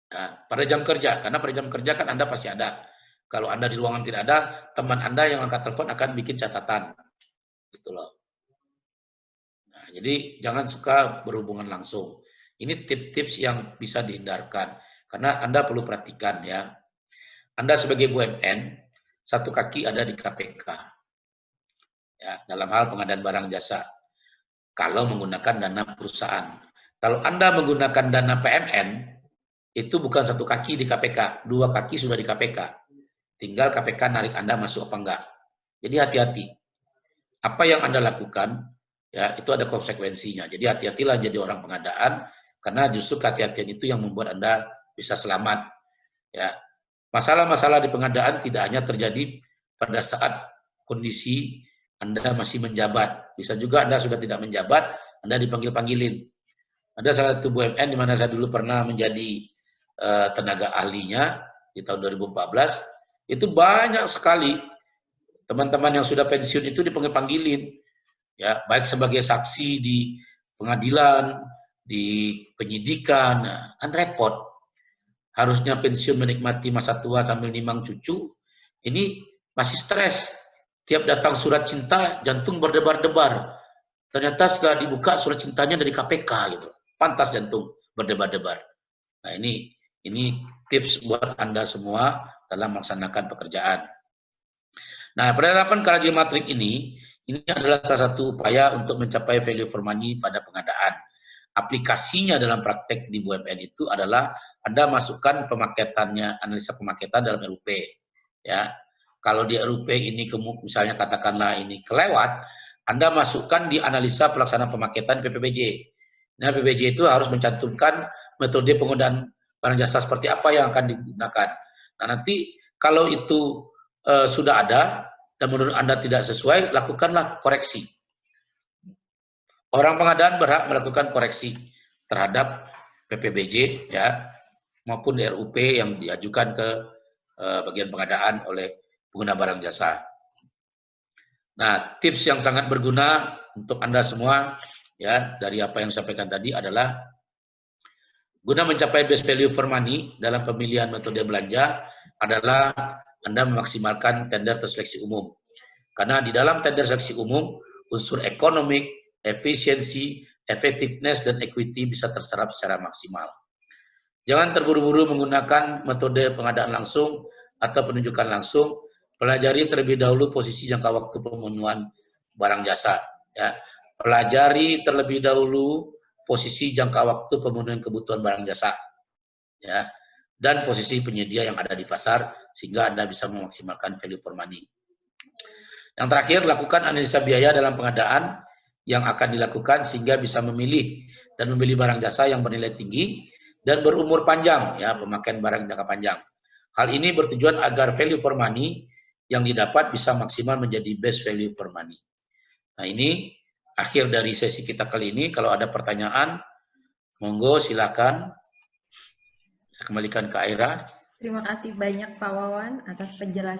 Nah, pada jam kerja, karena pada jam kerja kan Anda pasti ada. Kalau Anda di ruangan tidak ada, teman Anda yang angkat telepon akan bikin catatan. Gitu loh. Nah, jadi jangan suka berhubungan langsung. Ini tips-tips yang bisa dihindarkan. Karena Anda perlu perhatikan ya. Anda sebagai BUMN, satu kaki ada di KPK. Ya, dalam hal pengadaan barang jasa. Kalau menggunakan dana perusahaan. Kalau Anda menggunakan dana PMN, itu bukan satu kaki di KPK. 2 kaki sudah di KPK. Tinggal KPK narik Anda masuk apa enggak. Jadi hati-hati. apa yang Anda lakukan, ya itu ada konsekuensinya. Jadi hati-hatilah jadi orang pengadaan, karena justru kehati-hatian itu yang membuat Anda bisa selamat. Ya, masalah-masalah di pengadaan tidak hanya terjadi pada saat kondisi Anda masih menjabat. Bisa juga Anda sudah tidak menjabat, Anda dipanggil-panggilin. Ada salah satu BUMN di mana saya dulu pernah menjadi tenaga ahlinya di tahun 2014, itu banyak sekali teman-teman yang sudah pensiun itu dipanggil-panggilin, ya baik sebagai saksi di pengadilan, di penyidikan, kan repot. Harusnya pensiun menikmati masa tua sambil nimang cucu, ini masih stres. Tiap datang surat cinta, jantung berdebar-debar. Ternyata setelah dibuka surat cintanya dari KPK gitu. Pantas jantung berdebar-debar. Nah, ini tips buat Anda semua dalam melaksanakan pekerjaan. Nah, penerapan kerajinan matrik ini adalah salah satu upaya untuk mencapai value for money pada pengadaan. Aplikasinya dalam praktek di BUMN itu adalah Anda masukkan pemaketannya, analisa pemaketan dalam RUP. Ya, kalau di RUP ini misalnya katakanlah ini kelewat, Anda masukkan di analisa pelaksanaan pemaketan PPBJ. Nah, PPBJ itu harus mencantumkan metode penggunaan barang jasa seperti apa yang akan digunakan. Nah, nanti kalau itu sudah ada dan menurut Anda tidak sesuai, lakukanlah koreksi. Orang pengadaan berhak melakukan koreksi terhadap PPBJ ya maupun RUP yang diajukan ke bagian pengadaan oleh pengguna barang jasa. Nah, tips yang sangat berguna untuk Anda semua ya dari apa yang saya sampaikan tadi adalah guna mencapai best value for money dalam pemilihan metode belanja adalah Anda memaksimalkan tender seleksi umum. Karena di dalam tender seleksi umum unsur ekonomi, efisiensi, effectiveness, dan equity bisa terserap secara maksimal. Jangan terburu-buru menggunakan metode pengadaan langsung atau penunjukan langsung. Pelajari terlebih dahulu posisi jangka waktu pemenuhan barang jasa. Ya. Pelajari terlebih dahulu posisi jangka waktu pemenuhan kebutuhan barang jasa. Ya. Dan posisi penyedia yang ada di pasar, sehingga Anda bisa memaksimalkan value for money. Yang terakhir, lakukan analisa biaya dalam pengadaan yang akan dilakukan sehingga bisa memilih dan membeli barang jasa yang bernilai tinggi dan berumur panjang, ya, pemakaian barang jangka panjang. Hal ini bertujuan agar value for money yang didapat bisa maksimal menjadi best value for money. Nah, ini akhir dari sesi kita kali ini. Kalau ada pertanyaan, monggo silakan. Saya kembalikan ke Aira. Terima kasih banyak Pak Wawan atas penjelasan.